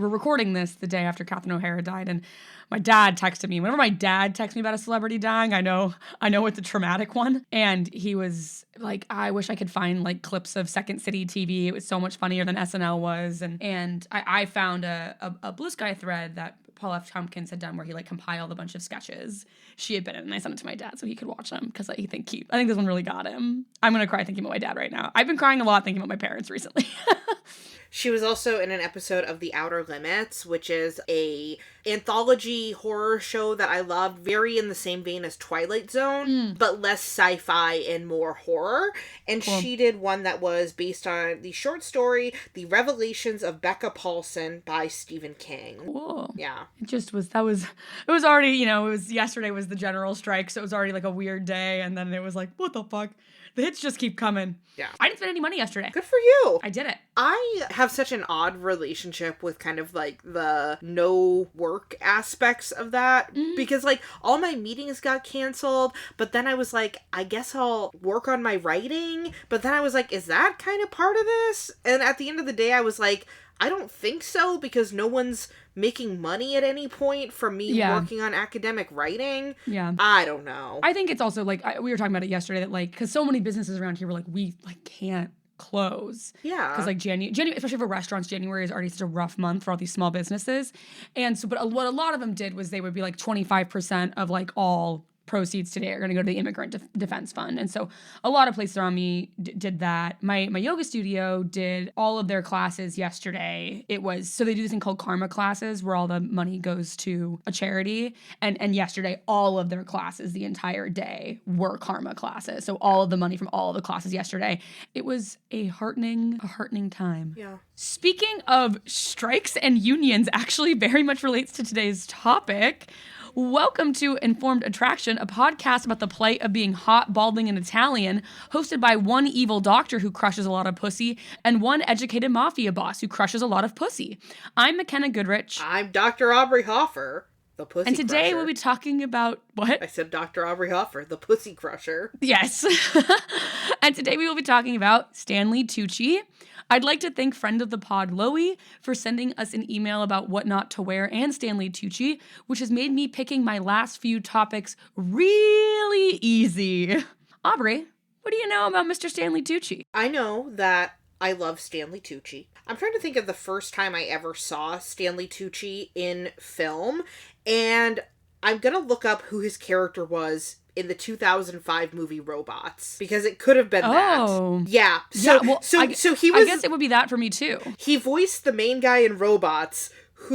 we're recording this the day after Catherine O'Hara died, and my dad texted me. Whenever my dad texts me about a celebrity dying, I know it's a traumatic one. And he was like, I wish I could find like clips of Second City TV. It was so much funnier than SNL was. And I found a Blue Sky thread that Paul F. Tompkins had done where he like compiled a bunch of sketches she had been in, and I sent it to my dad so he could watch them because I think this one really got him. I'm gonna cry thinking about my dad right now. I've been crying a lot thinking about my parents recently. She was also in an episode of The Outer Limits, which is a anthology horror show that I loved, very in the same vein as Twilight Zone, but less sci-fi and more horror. And cool. She did one that was based on the short story, The Revelations of Becca Paulson by Stephen King. Cool. Yeah. It was already, yesterday was the general strike, so it was already like a weird day, and then it was like, what the fuck? The hits just keep coming. Yeah. I didn't spend any money yesterday. Good for you. I did it. I have such an odd relationship with kind of like the no work aspects of that because like all my meetings got canceled, but then I was like, I guess I'll work on my writing. But then I was like, is that kind of part of this? And at the end of the day, I was like, I don't think so, because no one's making money at any point from me working on academic writing. Yeah. I don't know. I think it's also, like, we were talking about it yesterday, that, like, because so many businesses around here were like, we, like, can't close. Yeah. Because, like, January, especially for restaurants, January is already such a rough month for all these small businesses. And so, but what a lot of them did was they would be, like, 25% of, like, all proceeds today are going to go to the Immigrant Defense Fund. And so a lot of places around me did that. My yoga studio did all of their classes yesterday. So they do this thing called karma classes where all the money goes to a charity. And yesterday, all of their classes the entire day were karma classes. So all of the money from all of the classes yesterday. It was a heartening time. Yeah. Speaking of strikes and unions, actually very much relates to today's topic. Welcome to Informed Attraction, a podcast about the plight of being hot, balding, and Italian, hosted by one evil doctor who crushes a lot of pussy and one educated mafia boss who crushes a lot of pussy. I'm Mackenna Goodrich. I'm Dr. Aubrey Hoffer, the pussy crusher. And today we'll be talking about what? I said Dr. Aubrey Hoffer, the pussy crusher. Yes. And today we will be talking about Stanley Tucci. I'd like to thank friend of the pod, Loey, for sending us an email about what not to wear and Stanley Tucci, which has made me picking my last few topics really easy. Aubrey, what do you know about Mr. Stanley Tucci? I know that I love Stanley Tucci. I'm trying to think of the first time I ever saw Stanley Tucci in film, and I'm gonna look up who his character was in the 2005 movie Robots, because it could have been that. Yeah. So he was. I guess it would be that for me too. He voiced the main guy in Robots, he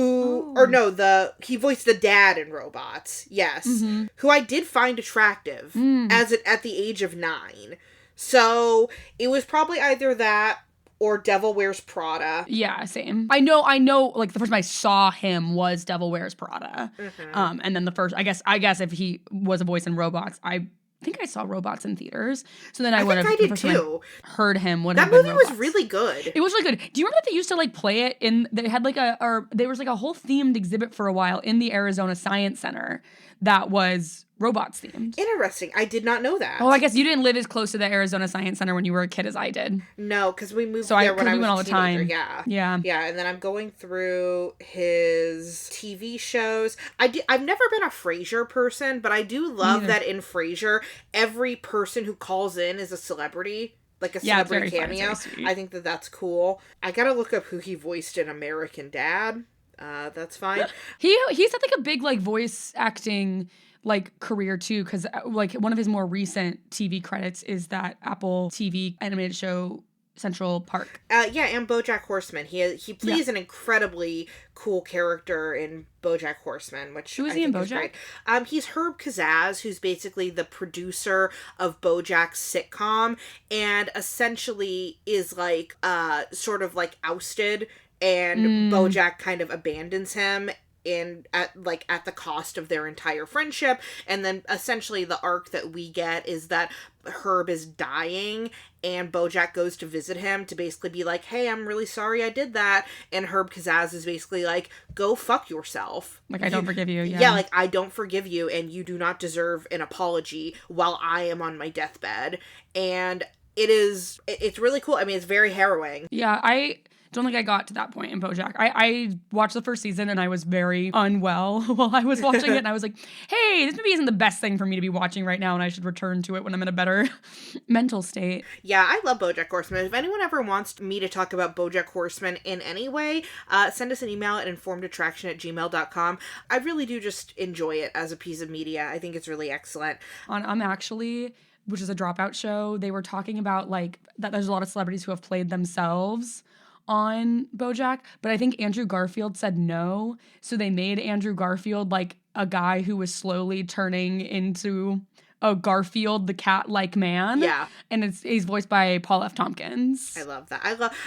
voiced the dad in Robots. Yes, who I did find attractive at the age of 9. So it was probably either that or Devil Wears Prada. Yeah, same. I know, like, the first time I saw him was Devil Wears Prada. And then the first, I guess if he was a voice in Robots, I think I saw Robots in theaters. So then I would have, the first time I heard him would have been Robots. That movie was really good. It was really good. Do you remember that they used to, like, play it they had, like, there was, like, a whole themed exhibit for a while in the Arizona Science Center that was Robots themed. Interesting. I did not know that. Oh, I guess you didn't live as close to the Arizona Science Center when you were a kid as I did. No, because we moved there when I was a teenager. Yeah. Yeah, and then I'm going through his TV shows. I've never been a Frasier person, but I do love that in Frasier, every person who calls in is a celebrity. Like a celebrity cameo. I think that's cool. I gotta look up who he voiced in American Dad. That's fine. He's had like a big like voice acting like career too, because like one of his more recent TV credits is that Apple TV animated show Central Park. And BoJack Horseman. He plays an incredibly cool character in BoJack Horseman, which who is he in BoJack? He's Herb Kazaz, who's basically the producer of BoJack's sitcom, and essentially is like sort of like ousted, and BoJack kind of abandons him at the cost of their entire friendship. And then essentially the arc that we get is that Herb is dying and BoJack goes to visit him to basically be like, hey, I'm really sorry I did that. And Herb Kazaz is basically like, go fuck yourself. Like, I don't forgive you. Yeah, like, I don't forgive you, and you do not deserve an apology while I am on my deathbed. And it's really cool. I mean, it's very harrowing. Yeah, Don't think I got to that point in BoJack. I watched the first season and I was very unwell while I was watching it. And I was like, hey, this movie isn't the best thing for me to be watching right now, and I should return to it when I'm in a better mental state. Yeah, I love BoJack Horseman. If anyone ever wants me to talk about BoJack Horseman in any way, send us an email at informedattraction@gmail.com. I really do just enjoy it as a piece of media. I think it's really excellent. On Actually, which is a Dropout show, they were talking about like that there's a lot of celebrities who have played themselves on BoJack, but I think Andrew Garfield said no, so they made Andrew Garfield like a guy who was slowly turning into a Garfield the cat-like man. Yeah. And he's voiced by Paul F. Tompkins. I love that.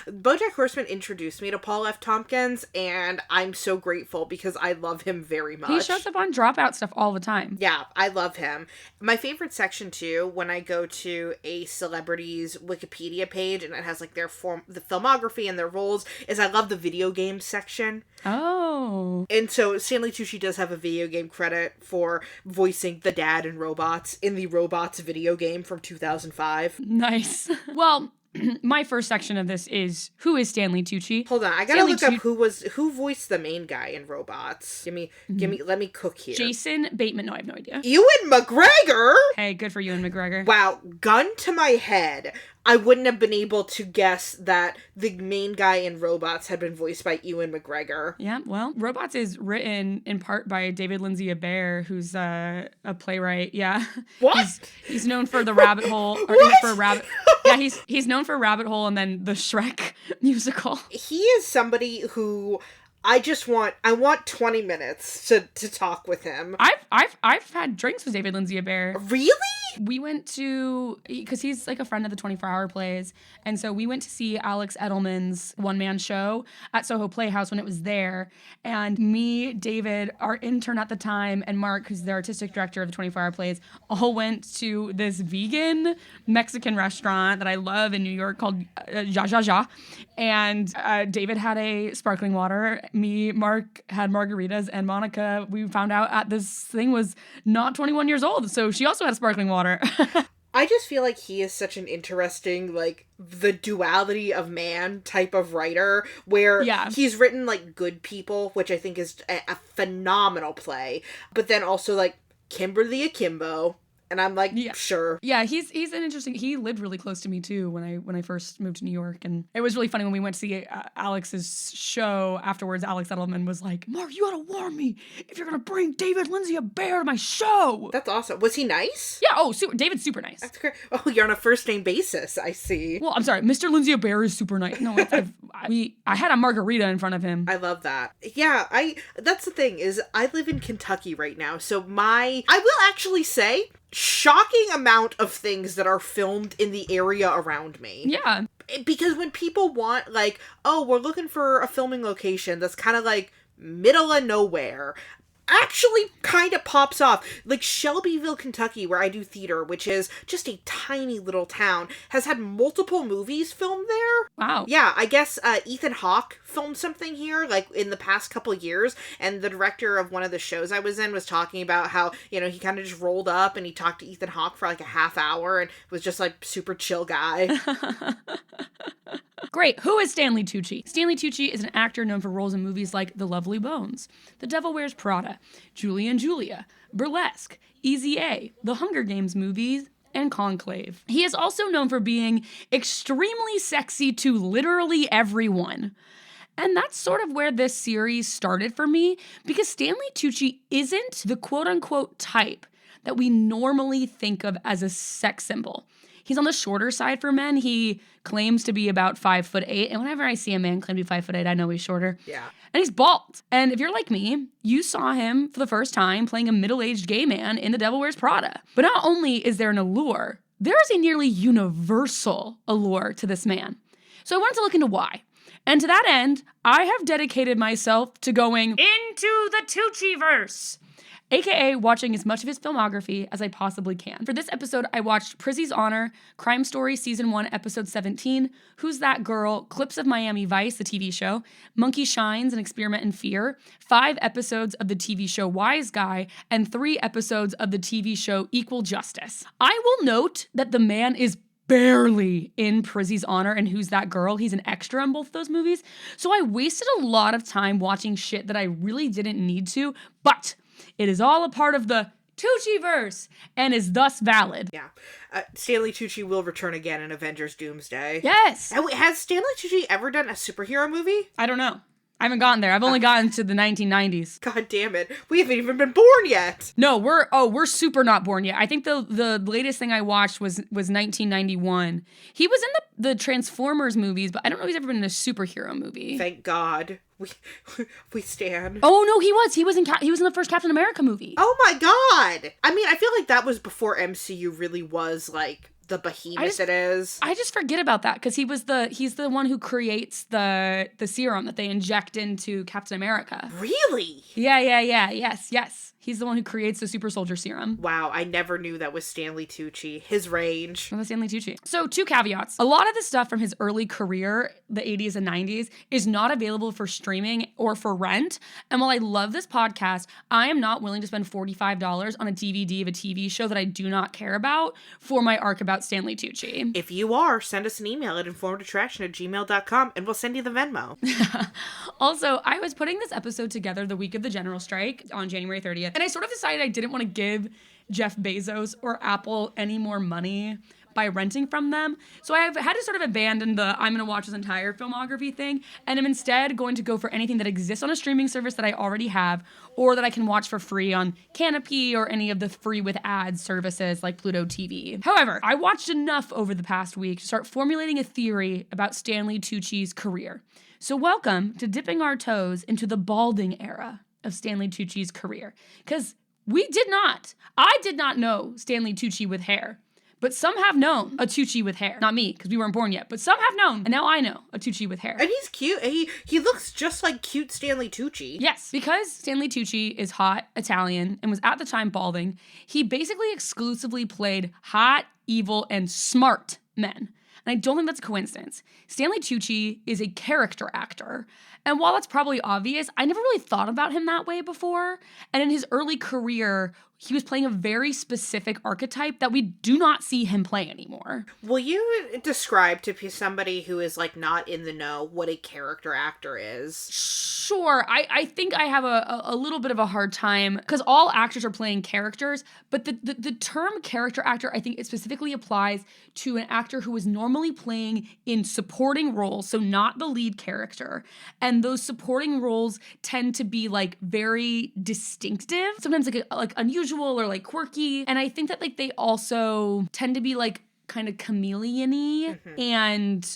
BoJack Horseman introduced me to Paul F. Tompkins, and I'm so grateful because I love him very much. He shows up on Dropout stuff all the time. Yeah, I love him. My favorite section, too, when I go to a celebrity's Wikipedia page and it has, like, the filmography and their roles, is I love the video game section. Oh. And so Stanley Tucci does have a video game credit for voicing the dad in Robots in the Robots video game from 2005. Nice. Well, my first section of this is, who is Stanley Tucci? Hold on, I gotta look up who voiced the main guy in Robots. Let me cook here. Jason Bateman. No, I have no idea. Ewan McGregor? Hey, good for Ewan McGregor. Wow, gun to my head, I wouldn't have been able to guess that the main guy in Robots had been voiced by Ewan McGregor. Yeah, well, Robots is written in part by David Lindsay-Abaire, who's a playwright. Yeah. What? He's known for The Rabbit Hole. Yeah, he's known for Rabbit Hole and then the Shrek musical. He is somebody who I want 20 minutes to talk with him. I've had drinks with David Lindsay-Abaire. Really? We went to, because he's like a friend of the 24-Hour Plays, and so we went to see Alex Edelman's one-man show at Soho Playhouse when it was there, and me, David, our intern at the time, and Mark, who's the artistic director of the 24-Hour Plays, all went to this vegan Mexican restaurant that I love in New York called Ja Ja Ja, and David had a sparkling water, me, Mark had margaritas, and Monica, we found out at this thing was not 21 years old, so she also had a sparkling water. I just feel like he is such an interesting, like, the duality of man type of writer, where he's written, like, Good People, which I think is a phenomenal play, but then also, like, Kimberly Akimbo, and I'm like, sure. Yeah, he's an interesting, he lived really close to me too when I first moved to New York, and it was really funny when we went to see Alex's show afterwards. Alex Edelman was like, Mark, you gotta warn me if you're gonna bring David Lindsay-Abaire to my show. That's awesome. Was he nice? Yeah, David's super nice. That's great. Oh, you're on a first name basis, I see. Well, I'm sorry, Mr. Lindsay-Abaire is super nice. No, I had a margarita in front of him. I love that. Yeah, that's the thing, is I live in Kentucky right now, so I will actually say, shocking amount of things that are filmed in the area around me. Yeah. Because when people want, like, oh, we're looking for a filming location that's kind of like middle of nowhere, actually kind of pops off. Like Shelbyville, Kentucky, where I do theater, which is just a tiny little town, has had multiple movies filmed there. Wow. Yeah, I guess Ethan Hawke filmed something here, like, in the past couple years, and the director of one of the shows I was in was talking about how, you know, he kind of just rolled up and he talked to Ethan Hawke for like a half hour and was just like super chill guy. Great. Who is Stanley Tucci? Stanley Tucci is an actor known for roles in movies like The Lovely Bones, The Devil Wears Prada, Julie and Julia, Burlesque, Easy A, The Hunger Games movies, and Conclave. He is also known for being extremely sexy to literally everyone. And that's sort of where this series started for me, because Stanley Tucci isn't the quote-unquote type that we normally think of as a sex symbol. He's on the shorter side for men. He claims to be about 5'8", and whenever I see a man claim to be 5'8", I know he's shorter. Yeah. And he's bald. And if you're like me, you saw him for the first time playing a middle-aged gay man in The Devil Wears Prada. But not only is there an allure, there is a nearly universal allure to this man. So I wanted to look into why. And to that end, I have dedicated myself to going into the Tucciverse, aka watching as much of his filmography as I possibly can. For this episode, I watched Prizzy's Honor, Crime Story Season 1, Episode 17, Who's That Girl, clips of Miami Vice, the TV show, Monkey Shines, An Experiment in Fear, 5 episodes of the TV show Wise Guy, and 3 episodes of the TV show Equal Justice. I will note that the man is barely in Prizzy's Honor and Who's That Girl. He's an extra in both those movies. So I wasted a lot of time watching shit that I really didn't need to, but it is all a part of the Tucciverse and is thus valid. Yeah. Stanley Tucci will return again in Avengers Doomsday. Yes. And has Stanley Tucci ever done a superhero movie? I don't know. I haven't gotten there. I've only gotten to the 1990s. God damn it. We haven't even been born yet. No, we're super not born yet. I think the latest thing I watched was 1991. He was in the Transformers movies, but I don't know if he's ever been in a superhero movie. Thank God. We stand. Oh no, he was. He was in the first Captain America movie. Oh my God. I mean, I feel like that was before MCU really was like the behemoth it is. I just forget about that because he's the one who creates the serum that they inject into Captain America. Really? Yeah. Yes. He's the one who creates the super soldier serum. Wow, I never knew that was Stanley Tucci. His range. Well, that's Stanley Tucci. So 2 caveats. A lot of the stuff from his early career, the 80s and 90s, is not available for streaming or for rent. And while I love this podcast, I am not willing to spend $45 on a DVD of a TV show that I do not care about for my arc about Stanley Tucci. If you are, send us an email at informativetraction@gmail.com and we'll send you the Venmo. Also, I was putting this episode together the week of the general strike on January 30th. And I sort of decided I didn't want to give Jeff Bezos or Apple any more money by renting from them. So I've had to sort of abandon the I'm going to watch this entire filmography thing, and I'm instead going to go for anything that exists on a streaming service that I already have or that I can watch for free on Canopy or any of the free with ads services like Pluto TV. However, I watched enough over the past week to start formulating a theory about Stanley Tucci's career. So welcome to dipping our toes into the balding era of Stanley Tucci's career. Because I did not know Stanley Tucci with hair. But some have known a Tucci with hair. Not me, because we weren't born yet. But some have known, and now I know a Tucci with hair. And he's cute. He looks just like cute Stanley Tucci. Yes, because Stanley Tucci is hot, Italian, and was at the time balding, he basically exclusively played hot, evil, and smart men. And I don't think that's a coincidence. Stanley Tucci is a character actor. And while that's probably obvious, I never really thought about him that way before. And in his early career, he was playing a very specific archetype that we do not see him play anymore. Will you describe to somebody who is like not in the know what a character actor is? Sure. I think I have a little bit of a hard time because all actors are playing characters, but the term character actor, I think it specifically applies to an actor who is normally playing in supporting roles, so not the lead character. And those supporting roles tend to be like very distinctive, sometimes like unusual or like quirky. And I think that like they also tend to be like kind of chameleon-y.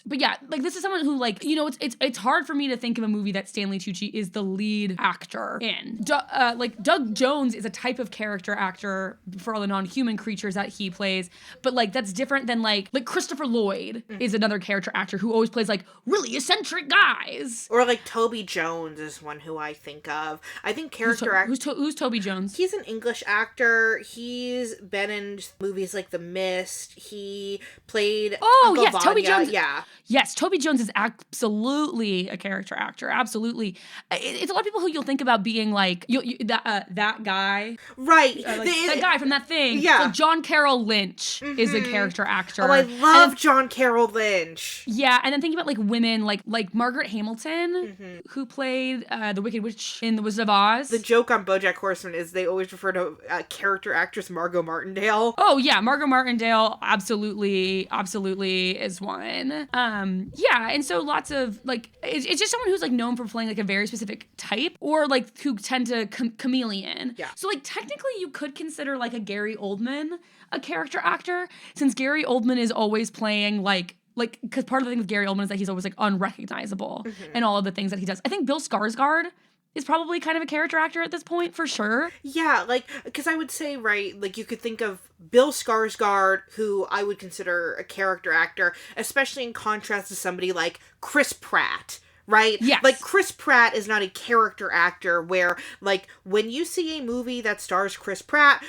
But yeah, like this is someone who like, you know, it's hard for me to think of a movie that Stanley Tucci is the lead actor in. Like Doug Jones is a type of character actor for all the non-human creatures that he plays, but like that's different than like Christopher Lloyd is another character actor who always plays like really eccentric guys. Or like Toby Jones is one who I think of. I think character actor. Who's Toby Jones? He's an English actor. He's been in movies like The Mist. He played Uncle yes, Vanya. Toby Jones. Yeah. Yes, Toby Jones is absolutely a character actor. Absolutely. It's a lot of people who you'll think about being like that guy. Right. That guy from that thing. Yeah. Like John Carroll Lynch is a character actor. Oh, I love John Carroll Lynch. Yeah, and then thinking about like women like Margaret Hamilton, who played the Wicked Witch in The Wizard of Oz. The joke on BoJack Horseman is they always refer to character actress Margot Martindale. Oh yeah, Margot Martindale absolutely is one. Yeah, and so lots of like it's just someone who's like known for playing like a very specific type or like who tend to chameleon. Yeah. So like technically you could consider like a Gary Oldman a character actor, since Gary Oldman is always playing like because part of the thing with Gary Oldman is that he's always like unrecognizable in all of the things that he does. I think Bill Skarsgård is probably kind of a character actor at this point, for sure. Yeah, like, because I would say, right, like, you could think of Bill Skarsgård, who I would consider a character actor, especially in contrast to somebody like Chris Pratt, right? Yes. Like, Chris Pratt is not a character actor where, like, when you see a movie that stars Chris Pratt,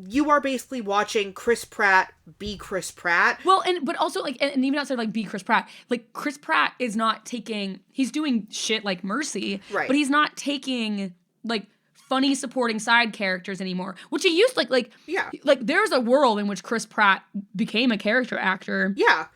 you are basically watching Chris Pratt be Chris Pratt. Well, but also, like, and even outside, like, be Chris Pratt, like, Chris Pratt is not taking, he's doing shit like Mercy, right, but he's not taking, like, funny supporting side characters anymore, which he used like there's a world in which Chris Pratt became a character actor. Yeah.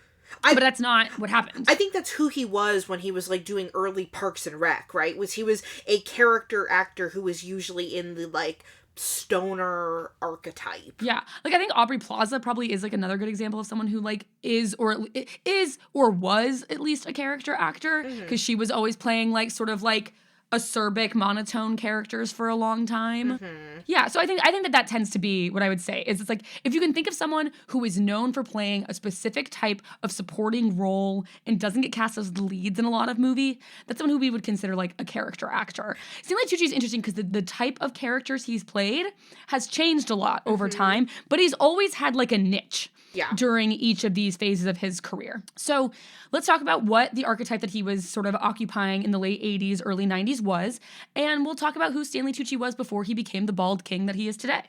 But that's not what happened. I think that's who he was when he was like doing early Parks and Rec, right? He was a character actor who was usually in the like stoner archetype. Yeah. Like I think Aubrey Plaza probably is like another good example of someone who like is or was at least a character actor, because she was always playing like sort of like acerbic monotone characters for a long time. Yeah, so I think that tends to be what I would say is it's like if you can think of someone who is known for playing a specific type of supporting role and doesn't get cast as the leads in a lot of movie, that's someone who we would consider like a character actor. Stanley Tucci is interesting because the type of characters he's played has changed a lot over time, but he's always had like a niche. Yeah. During each of these phases of his career. So let's talk about what the archetype that he was sort of occupying in the late 80s, early 90s was, and we'll talk about who Stanley Tucci was before he became the bald king that he is today.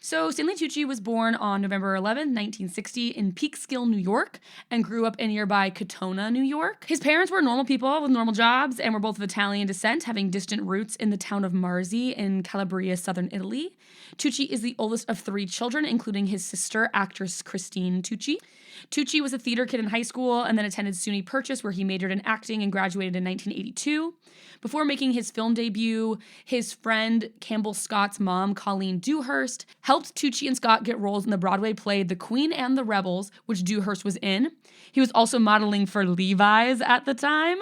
So Stanley Tucci was born on November 11, 1960 in Peekskill, New York, and grew up in nearby Katona, New York. His parents were normal people with normal jobs and were both of Italian descent, having distant roots in the town of Marzi in Calabria, southern Italy. Tucci is the oldest of 3 children, including his sister, actress Christine Tucci. Tucci was a theater kid in high school and then attended SUNY Purchase, where he majored in acting and graduated in 1982. Before making his film debut, his friend Campbell Scott's mom, Colleen Dewhurst, helped Tucci and Scott get roles in the Broadway play The Queen and the Rebels, which Dewhurst was in. He was also modeling for Levi's at the time.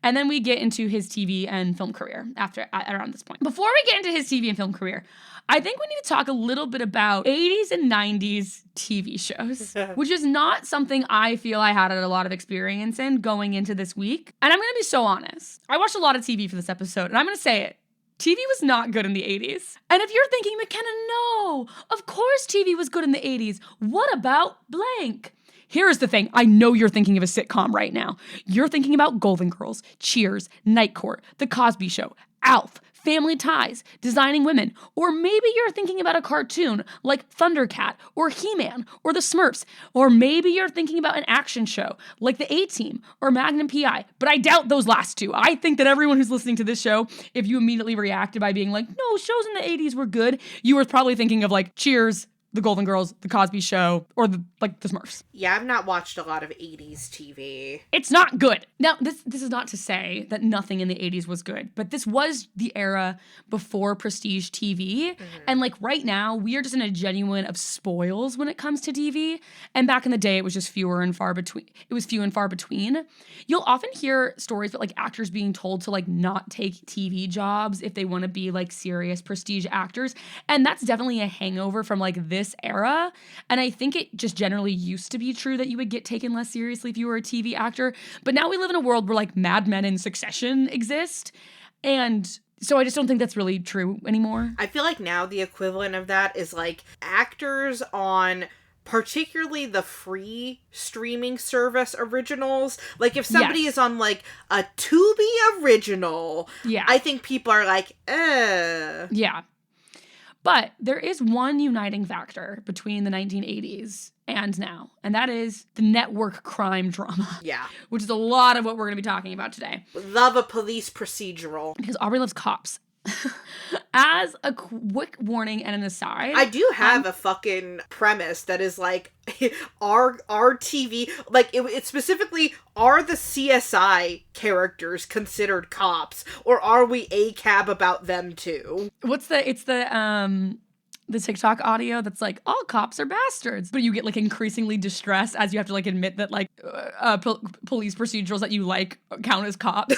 And then we get into his TV and film career around this point. Before we get into his TV and film career, I think we need to talk a little bit about 80s and 90s TV shows, which is not something I feel I had a lot of experience in going into this week. And I'm going to be so honest. I watched a lot of TV for this episode, and I'm going to say it. TV was not good in the 80s. And if you're thinking, Mackenna, no, of course TV was good in the 80s. What about blank? Here's the thing. I know you're thinking of a sitcom right now. You're thinking about Golden Girls, Cheers, Night Court, The Cosby Show, Alf, Family Ties, Designing Women, or maybe you're thinking about a cartoon like Thundercat or He-Man or The Smurfs, or maybe you're thinking about an action show like The A-Team or Magnum P.I., but I doubt those last two. I think that everyone who's listening to this show, if you immediately reacted by being like, no, shows in the 80s were good, you were probably thinking of like Cheers, The Golden Girls, The Cosby Show, or The Smurfs. Yeah, I've not watched a lot of 80s TV. It's not good. Now, this is not to say that nothing in the 80s was good, but this was the era before prestige TV. And like right now, we are just in a genuine of spoils when it comes to TV. And back in the day, it was just few and far between. You'll often hear stories about like actors being told to like not take TV jobs if they want to be like serious prestige actors. And that's definitely a hangover from like this era. And I think it just generally used to be true that you would get taken less seriously if you were a TV actor. But now we live in a world where like Mad Men and Succession exist. And so I just don't think that's really true anymore. I feel like now the equivalent of that is like actors on particularly the free streaming service originals. Like if somebody is on like a Tubi original, I think people are like, Yeah. But there is one uniting factor between the 1980s and now, and that is the network crime drama. Yeah. Which is a lot of what we're going to be talking about today. Love a police procedural. Because Aubrey loves cops. As a quick warning and an aside, I do have a fucking premise that is like, our TV, like it specifically, are the CSI characters considered cops, or are we a cab about them too? It's the TikTok audio that's like, all cops are bastards. But you get like increasingly distressed as you have to like admit that like police procedurals that you like count as cops.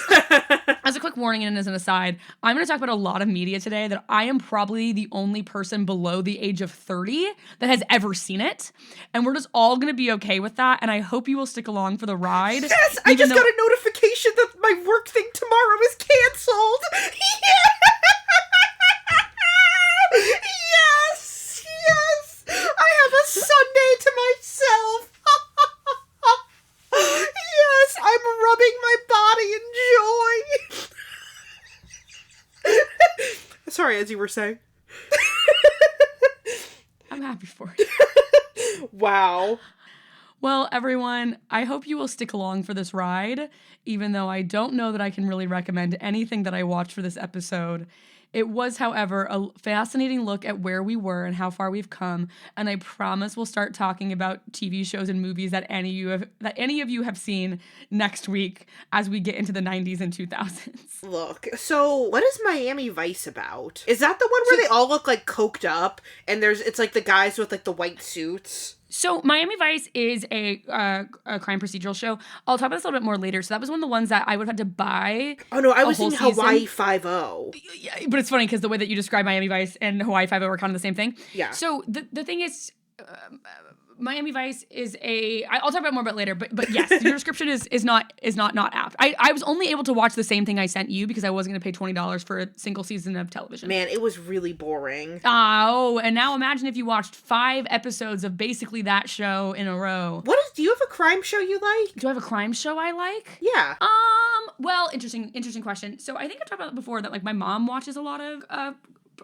As a quick warning and as an aside, I'm going to talk about a lot of media today that I am probably the only person below the age of 30 that has ever seen it. And we're just all going to be okay with that. And I hope you will stick along for the ride. Yes, I just got a notification that my work thing tomorrow is canceled. Yes, I have a Sunday to myself. Yes, I'm rubbing my body in joy. Sorry, as you were saying. I'm happy for you. Wow. Well, everyone, I hope you will stick along for this ride, even though I don't know that I can really recommend anything that I watched for this episode. It was, however, a fascinating look at where we were and how far we've come, and I promise we'll start talking about TV shows and movies that any of you have seen next week as we get into the 90s and 2000s. Look, so what is Miami Vice about? Is that the one where they all look like coked up and it's like the guys with like the white suits? So Miami Vice is a crime procedural show. I'll talk about this a little bit more later. So that was one of the ones that I would have had to buy. Oh no, I was thinking Hawaii Five-0. Yeah, but it's funny because the way that you describe Miami Vice and Hawaii Five-0 are kind of the same thing. Yeah. So the thing is, Miami Vice is I'll talk about more about it later, but yes, your description is not apt. I was only able to watch the same thing I sent you because I wasn't going to pay $20 for a single season of television. Man, it was really boring. Oh, and now imagine if you watched 5 episodes of basically that show in a row. Do you have a crime show you like? Do I have a crime show I like? Yeah. Well, interesting question. So I think I've talked about it before that like my mom watches a lot of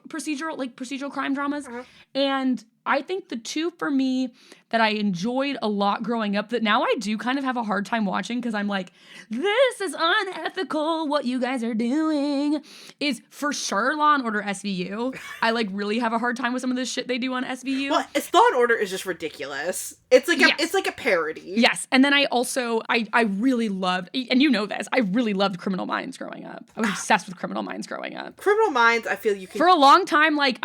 procedural crime dramas, and I think the two for me that I enjoyed a lot growing up that now I do kind of have a hard time watching because I'm like, this is unethical what you guys are doing, is for sure Law and Order SVU. I like really have a hard time with some of this shit they do on SVU. Well, Law and Order is just ridiculous. It's like it's like a parody. Yes, and then I also I really loved, and you know this, I really loved Criminal Minds growing up. I was obsessed with Criminal Minds growing up. Criminal Minds, I feel you can. For a long time, like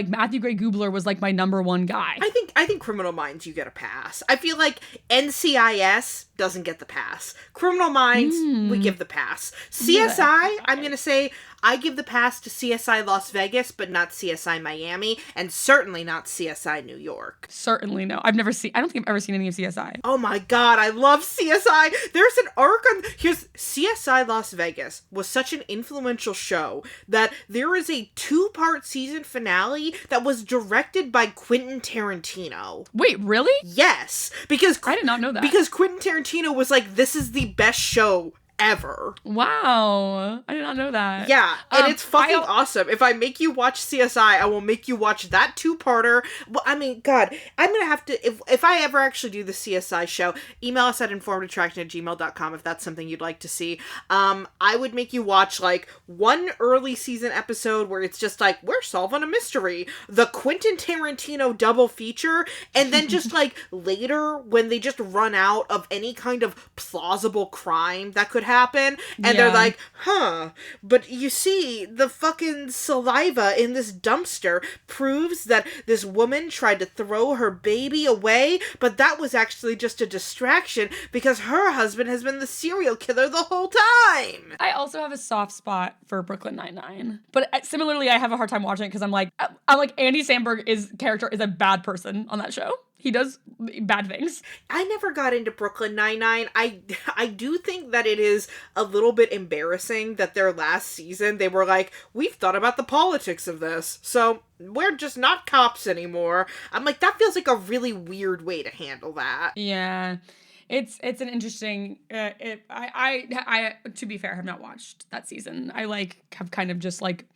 Matthew Gray Gubler was like my number one guy. I think Criminal Minds you get a pass. I feel like NCIS doesn't get the pass. Criminal Minds, we give the pass. CSI, I'm going to say I give the pass to CSI Las Vegas, but not CSI Miami, and certainly not CSI New York. Certainly no. I don't think I've ever seen any of CSI. Oh my god, I love CSI. There's an arc on... Here's CSI Las Vegas was such an influential show that there is a 2-part season finale that was directed by Quentin Tarantino. Wait, really? Yes, because... I did not know that. Because Quentin Tarantino was like, this is the best show ever. Wow. I did not know that. Yeah, and it's fucking awesome. If I make you watch CSI, I will make you watch that 2-parter. Well, I mean, God, I'm gonna have to, if I ever actually do the CSI show, email us at informativeattraction@gmail.com if that's something you'd like to see. I would make you watch, like, one early season episode where it's just like, we're solving a mystery. The Quentin Tarantino double feature, and then just, like, later, when they just run out of any kind of plausible crime that could happen, and they're like, but you see, the fucking saliva in this dumpster proves that this woman tried to throw her baby away, but that was actually just a distraction because her husband has been the serial killer the whole time. I also have a soft spot for Brooklyn Nine-Nine, but similarly, I have a hard time watching it because I'm like Andy Samberg's character is a bad person on that show. He does bad things. I never got into Brooklyn Nine-Nine. I do think that it is a little bit embarrassing that their last season, they were like, we've thought about the politics of this, so we're just not cops anymore. I'm like, that feels like a really weird way to handle that. Yeah. It's an interesting, I to be fair, have not watched that season. I like have kind of just like,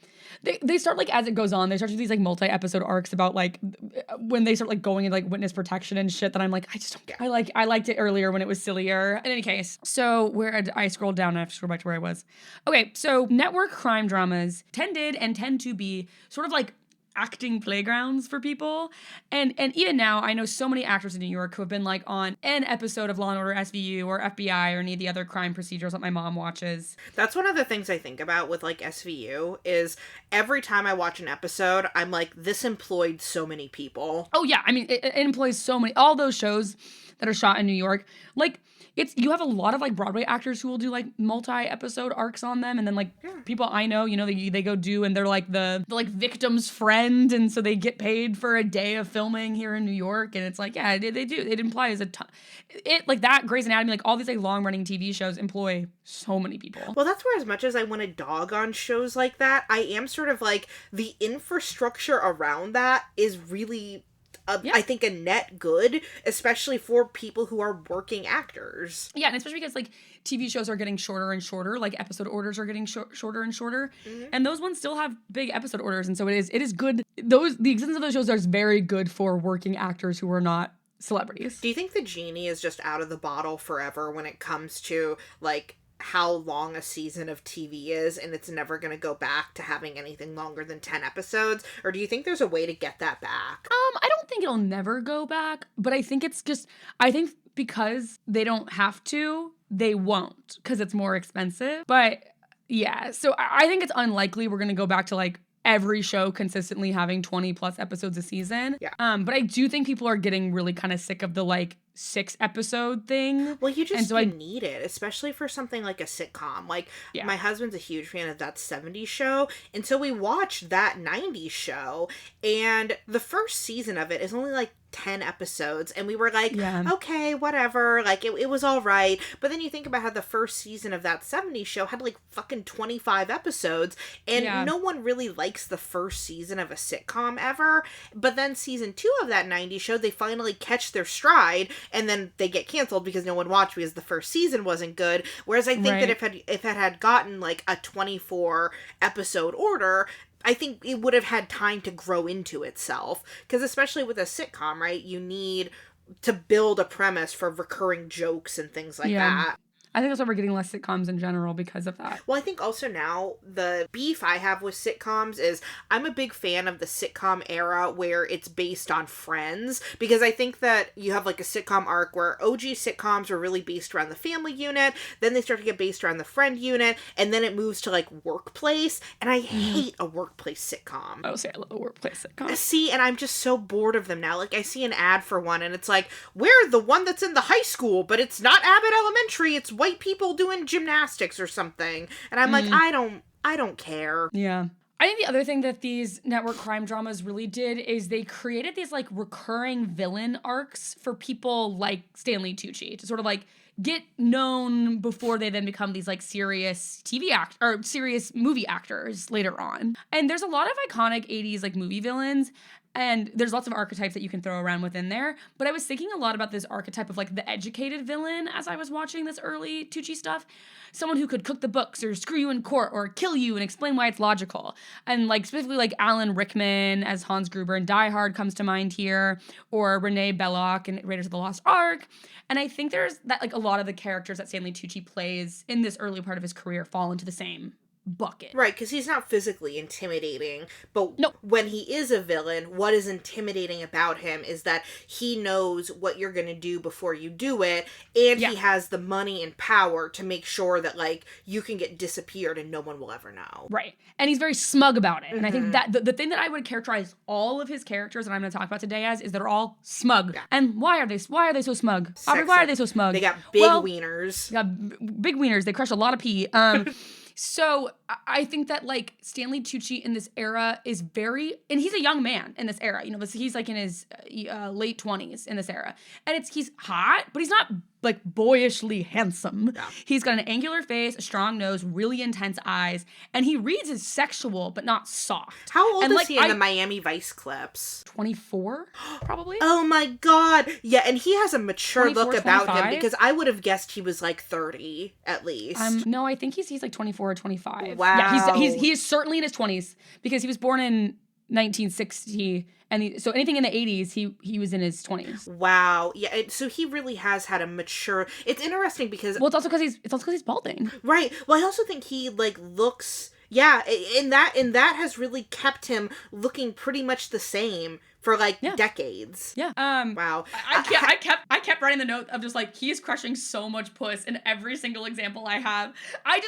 they start like as it goes on, they start to do these like multi-episode arcs about like when they start like going into like witness protection and shit that I'm like, I just don't get. I liked it earlier when it was sillier. In any case, so where I scrolled down and I have to scroll back to where I was. Okay, so network crime dramas tend to be sort of like acting playgrounds for people, and even now I know so many actors in New York who have been like on an episode of Law and Order SVU or FBI or any of the other crime procedurals that my mom watches. That's one of the things I think about with like SVU is every time I watch an episode I'm like, this employed so many people. Oh yeah, I mean it employs so many, all those shows that are shot in New York, like you have a lot of like Broadway actors who will do like multi-episode arcs on them, and then like people I know, you know, they go do, and they're like the like victim's friend, and so they get paid for a day of filming here in New York, and it's like, yeah, they do. It implies a ton. It like that Grey's Anatomy, like all these like long-running TV shows employ so many people. Well, that's where, as much as I want to dog on shows like that, I am sort of like, the infrastructure around that is really I think a net good, especially for people who are working actors. Yeah, and especially because like TV shows are getting shorter and shorter, like episode orders are getting shorter and shorter, and those ones still have big episode orders, and so it is good. The existence of those shows is very good for working actors who are not celebrities. Do you think the genie is just out of the bottle forever when it comes to like how long a season of TV is, and it's never going to go back to having anything longer than 10 episodes? Or do you think there's a way to get that back? I don't think it'll never go back, but I think I think because they don't have to, they won't, because it's more expensive. But yeah, so I think it's unlikely we're going to go back to like every show consistently having 20 plus episodes a season. Yeah. But I do think people are getting really kind of sick of the like 6 episode thing. Well, you need it, especially for something like a sitcom. Like, my husband's a huge fan of that 70s show, and so we watched that 90s show, and the first season of it is only like 10 episodes, and we were like, okay, whatever, like it was all right. But then you think about how the first season of that 70s show had like fucking 25 episodes, and no one really likes the first season of a sitcom ever. But then season 2 of that 90s show, they finally catch their stride, and then they get canceled because no one watched because the first season wasn't good. Whereas I think that if it had gotten like a 24 episode order, I think it would have had time to grow into itself. Because especially with a sitcom, right, you need to build a premise for recurring jokes and things like that. I think that's why we're getting less sitcoms in general because of that. Well, I think also now the beef I have with sitcoms is I'm a big fan of the sitcom era where it's based on Friends, because I think that you have like a sitcom arc where OG sitcoms were really based around the family unit, then they start to get based around the friend unit, and then it moves to like workplace, and I hate a workplace sitcom. Oh, see, I love a workplace sitcom. See, and I'm just so bored of them now. Like, I see an ad for one, and it's like, we're the one that's in the high school, but it's not Abbott Elementary, it's white people doing gymnastics or something. And I'm like, I don't care. Yeah. I think the other thing that these network crime dramas really did is they created these like recurring villain arcs for people like Stanley Tucci to sort of like get known before they then become these like serious serious movie actors later on. And there's a lot of iconic 80s like movie villains, and there's lots of archetypes that you can throw around within there. But I was thinking a lot about this archetype of like the educated villain as I was watching this early Tucci stuff. Someone who could cook the books or screw you in court or kill you and explain why it's logical. And like specifically like Alan Rickman as Hans Gruber in Die Hard comes to mind here, or Renee Belloc in Raiders of the Lost Ark. And I think there's that like a lot of the characters that Stanley Tucci plays in this early part of his career fall into the same bucket. Right, because he's not physically intimidating, but when he is a villain, what is intimidating about him is that he knows what you're going to do before you do it, and he has the money and power to make sure that, like, you can get disappeared and no one will ever know. Right, and he's very smug about it, and I think that the thing that I would characterize all of his characters that I'm going to talk about today as is they're all smug. Yeah. And why are they so smug? Aubrey, why are they so smug? They got big wieners. They got big wieners. They crush a lot of pee. So I think that like Stanley Tucci in this era is very, and he's a young man in this era. You know, he's like in his late 20s in this era, and he's hot, but he's not like boyishly handsome. Yeah. He's got an angular face, a strong nose, really intense eyes, and he reads as sexual but not soft. How old is he in the Miami Vice clips? 24, probably. Oh my God. Yeah, and he has a mature look about him, because I would have guessed he was like 30 at least. No, I think he's like 24 or 25. Wow. Yeah, he is certainly in his 20s because he was born in 1960. And so anything in the 80s, he was in his 20s. Wow. Yeah. So he really has had a mature. It's interesting because. Well, it's also because he's balding. Right. Well, I also think he like looks. Yeah. And that has really kept him looking pretty much the same for like decades. Yeah. Wow. I kept writing the note of just like, he is crushing so much puss in every single example I have. I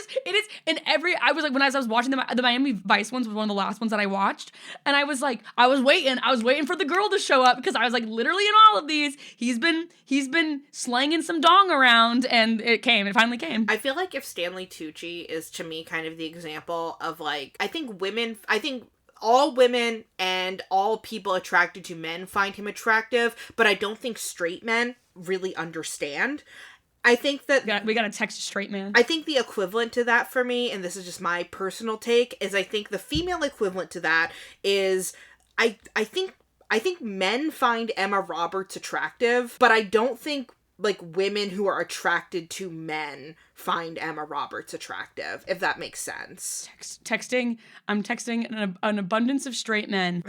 was like, when I was watching the Miami Vice ones was one of the last ones that I watched. And I was like, I was waiting for the girl to show up, because I was like, literally in all of these, he's been slanging some dong around, and it finally came. I feel like if Stanley Tucci is to me kind of the example of like, I think all women and all people attracted to men find him attractive, but I don't think straight men really understand. I think that we got to text a straight man. I think the equivalent to that for me, and this is just my personal take, is I think the female equivalent to that is I think men find Emma Roberts attractive, but I don't think like women who are attracted to men find Emma Roberts attractive, if that makes sense. I'm texting an abundance of straight men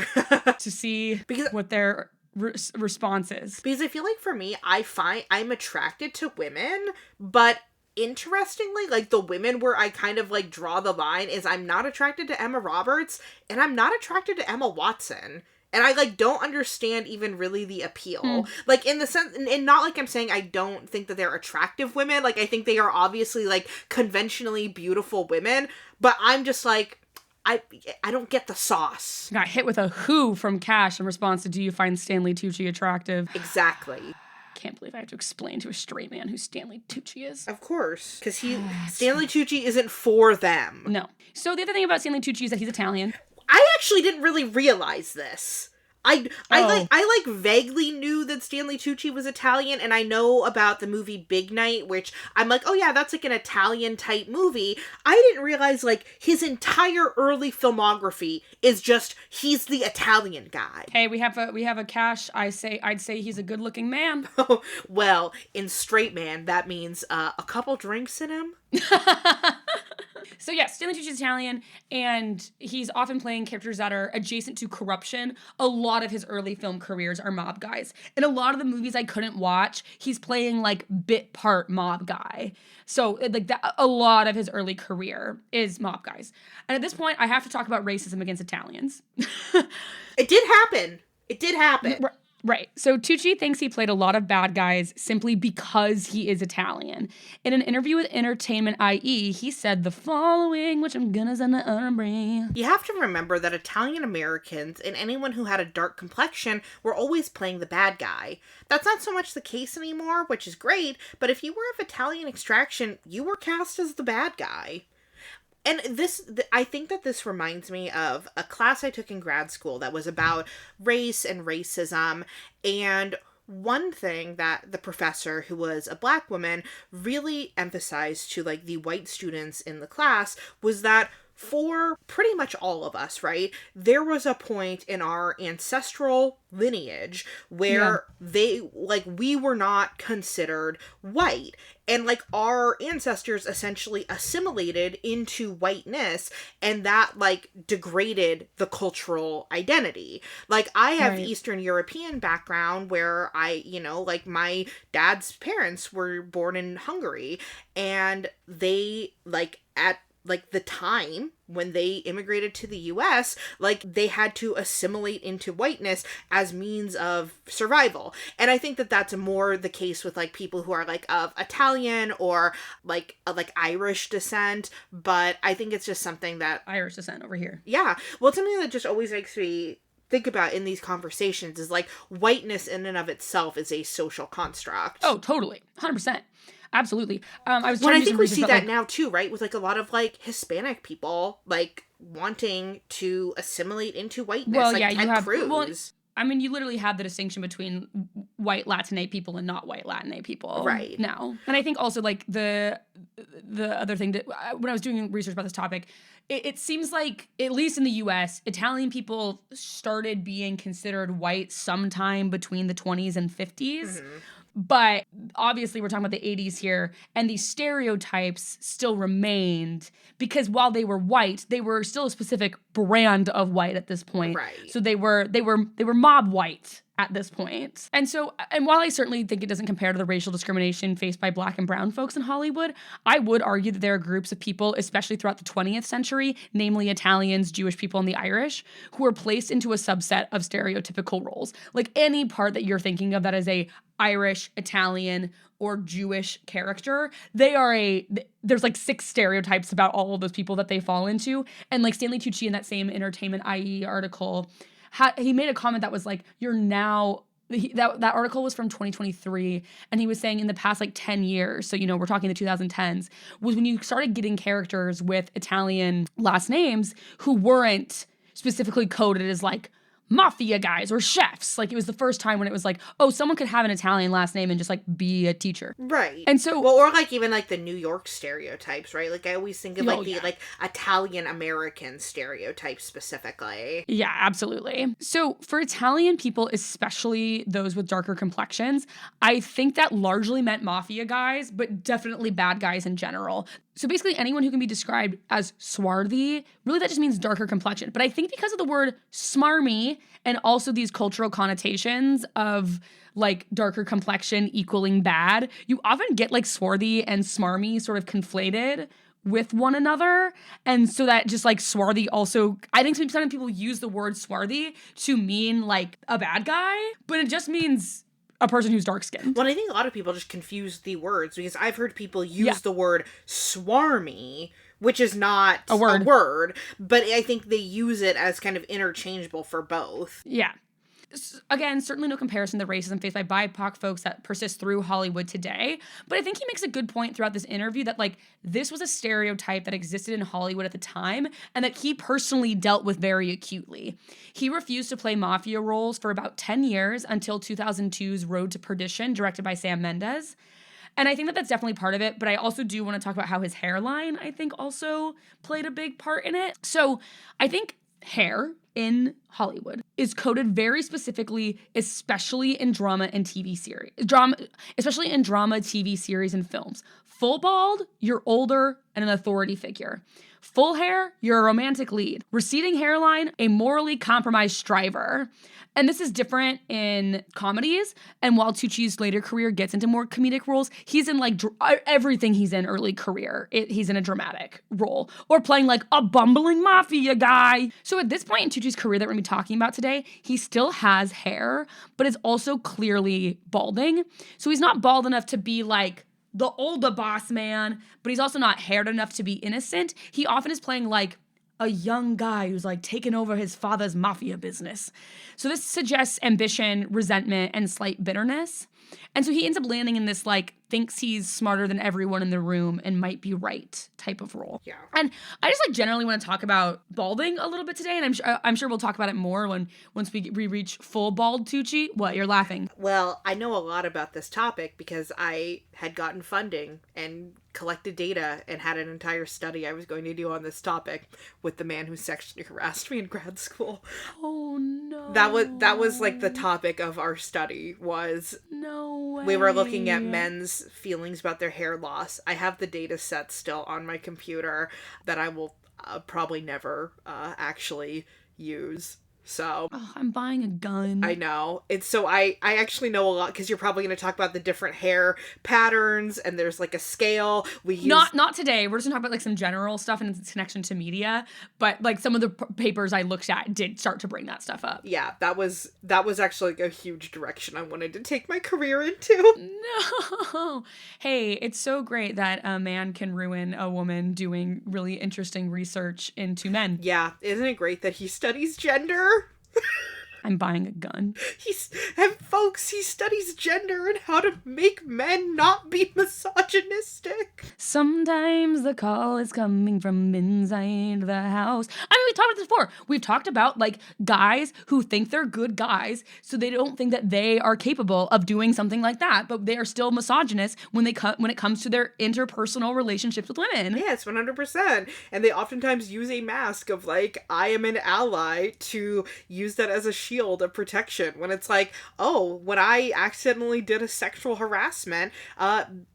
to see what their response is. Because I feel like for me, I'm attracted to women, but interestingly, like, the women where I kind of, like, draw the line is I'm not attracted to Emma Roberts, and I'm not attracted to Emma Watson. And I, like, don't understand even really the appeal. Like, in the sense, and not like I'm saying I don't think that they're attractive women. Like, I think they are obviously, like, conventionally beautiful women. But I'm just like, I don't get the sauce. Got hit with a who from Cash in response to, do you find Stanley Tucci attractive? Exactly. Can't believe I have to explain to a straight man who Stanley Tucci is. Of course. Because Stanley Tucci isn't for them. No. So the other thing about Stanley Tucci is that he's Italian. I actually didn't really realize this. I vaguely knew that Stanley Tucci was Italian, and I know about the movie Big Night, which I'm like, oh yeah, that's like an Italian type movie. I didn't realize, like, his entire early filmography is just, he's the Italian guy. Hey, we have a Cash. I'd say he's a good looking man. Well, in straight man, that means a couple drinks in him. So yes, Stanley Tucci is Italian, and he's often playing characters that are adjacent to corruption. A lot of his early film careers are mob guys. In a lot of the movies I couldn't watch, he's playing like bit part mob guy. So like that, a lot of his early career is mob guys. And at this point, I have to talk about racism against Italians. It did happen. It did happen. Right. So Tucci thinks he played a lot of bad guys simply because he is Italian. In an interview with Entertainment IE, he said the following, which I'm gonna send to Aubrey. You have to remember that Italian Americans and anyone who had a dark complexion were always playing the bad guy. That's not so much the case anymore, which is great, but if you were of Italian extraction, you were cast as the bad guy. And I think that this reminds me of a class I took in grad school that was about race and racism. And one thing that the professor, who was a Black woman, really emphasized to, like, the white students in the class was that for pretty much all of us, right, there was a point in our ancestral lineage where we were not considered white. And, like, our ancestors essentially assimilated into whiteness, and that, like, degraded the cultural identity. Like, I have Eastern European background where my dad's parents were born in Hungary, and they, like, at like the time when they immigrated to the US, like, they had to assimilate into whiteness as means of survival. And I think that that's more the case with, like, people who are, like, of Italian or like Irish descent, but I think it's just something that Irish descent over here. Yeah. Well, it's something that just always makes me think about in these conversations is, like, whiteness in and of itself is a social construct. Oh, totally. 100%. Absolutely. I think we see that now too, right? With, like, a lot of, like, Hispanic people, like, wanting to assimilate into whiteness. Well, like yeah, Ted you have. Cruz. Well, I mean, you literally have the distinction between white Latinx people and not white Latinx people, right? Now, and I think also, like, the other thing that when I was doing research about this topic, it seems like, at least in the U.S., Italian people started being considered white sometime between the 20s and 50s. Mm-hmm. But obviously we're talking about the 80s here, and these stereotypes still remained because while they were white, they were still a specific brand of white at this point. Right. So they were mob white at this point. And while I certainly think it doesn't compare to the racial discrimination faced by Black and brown folks in Hollywood, I would argue that there are groups of people, especially throughout the 20th century, namely Italians, Jewish people, and the Irish, who are placed into a subset of stereotypical roles. Like, any part that you're thinking of that is a Irish, Italian, or Jewish character, there's like 6 stereotypes about all of those people that they fall into. And, like, Stanley Tucci in that same Entertainment IE article, he made a comment that was like, that article was from 2023, and he was saying in the past, like, 10 years, so, we're talking the 2010s, was when you started getting characters with Italian last names who weren't specifically coded as, like, mafia guys or chefs. Like, it was the first time when it was like, oh, someone could have an Italian last name and just, like, be a teacher. Right. And so, well, or, like, even, like, the New York stereotypes, right? Like, I always think of, like, like, Italian American stereotypes specifically. Yeah, absolutely. So for Italian people, especially those with darker complexions, I think that largely meant mafia guys, but definitely bad guys in general. So basically anyone who can be described as swarthy, really that just means darker complexion. But I think because of the word smarmy and also these cultural connotations of like darker complexion equaling bad, you often get like swarthy and smarmy sort of conflated with one another. And so that just like swarthy also, I think sometimes people use the word swarthy to mean like a bad guy, but it just means a person who's dark-skinned. Well, I think a lot of people just confuse the words because I've heard people use the word swarmy, which is not a word, but I think they use it as kind of interchangeable for both. Yeah. Again, certainly no comparison to the racism faced by BIPOC folks that persist through Hollywood today. But I think he makes a good point throughout this interview that, like, this was a stereotype that existed in Hollywood at the time and that he personally dealt with very acutely. He refused to play mafia roles for about 10 years until 2002's Road to Perdition, directed by Sam Mendes. And I think that that's definitely part of it, but I also do want to talk about how his hairline, I think, also played a big part in it. So I think hair in Hollywood is coded very specifically, especially in drama and TV series. Especially in drama, TV series, and films. Full bald, you're older and an authority figure. Full hair, you're a romantic lead. Receding hairline, a morally compromised striver. And this is different in comedies. And while Tucci's later career gets into more comedic roles, he's in like everything he's in early career. He's in a dramatic role or playing like a bumbling mafia guy. So at this point in Tucci's career that we're going to be talking about today, he still has hair, but is also clearly balding. So he's not bald enough to be like the older boss man, but he's also not haired enough to be innocent. He often is playing like a young guy who's like taken over his father's mafia business. So this suggests ambition, resentment, and slight bitterness. And so he ends up landing in this like thinks he's smarter than everyone in the room and might be right type of role. Yeah. And I just like generally want to talk about balding a little bit today, and I'm sure we'll talk about it more once we reach full bald Tucci. What, you're laughing? Well, I know a lot about this topic because I had gotten funding and collected data and had an entire study I was going to do on this topic with the man who sexually harassed me in grad school. Oh no. That was like the topic of our study was no way. We were looking at men's feelings about their hair loss. I have the data set still on my computer that I will probably never actually use. So I'm buying a gun. I know. It's so I actually know a lot because you're probably going to talk about the different hair patterns and there's like a scale. We use not today. We're just gonna talk about like some general stuff and its connection to media. But like some of the papers I looked at did start to bring that stuff up. Yeah, that was actually like a huge direction I wanted to take my career into. No. Hey, it's so great that a man can ruin a woman doing really interesting research into men. Yeah, isn't it great that he studies gender? I'm buying a gun. He studies gender and how to make men not be misogynistic. Sometimes the call is coming from inside the house. I mean, we talked about this before. We've talked about like guys who think they're good guys, so they don't think that they are capable of doing something like that, but they are still misogynist when it comes to their interpersonal relationships with women. Yes, 100%. And they oftentimes use a mask of like, I am an ally, to use that as a shield of protection when it's like, oh, when I accidentally did a sexual harassment,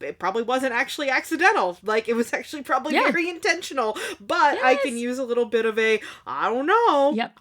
it probably wasn't actually accidental. Like, it was actually probably very intentional, but I can use a little bit of a, I don't know. Yep.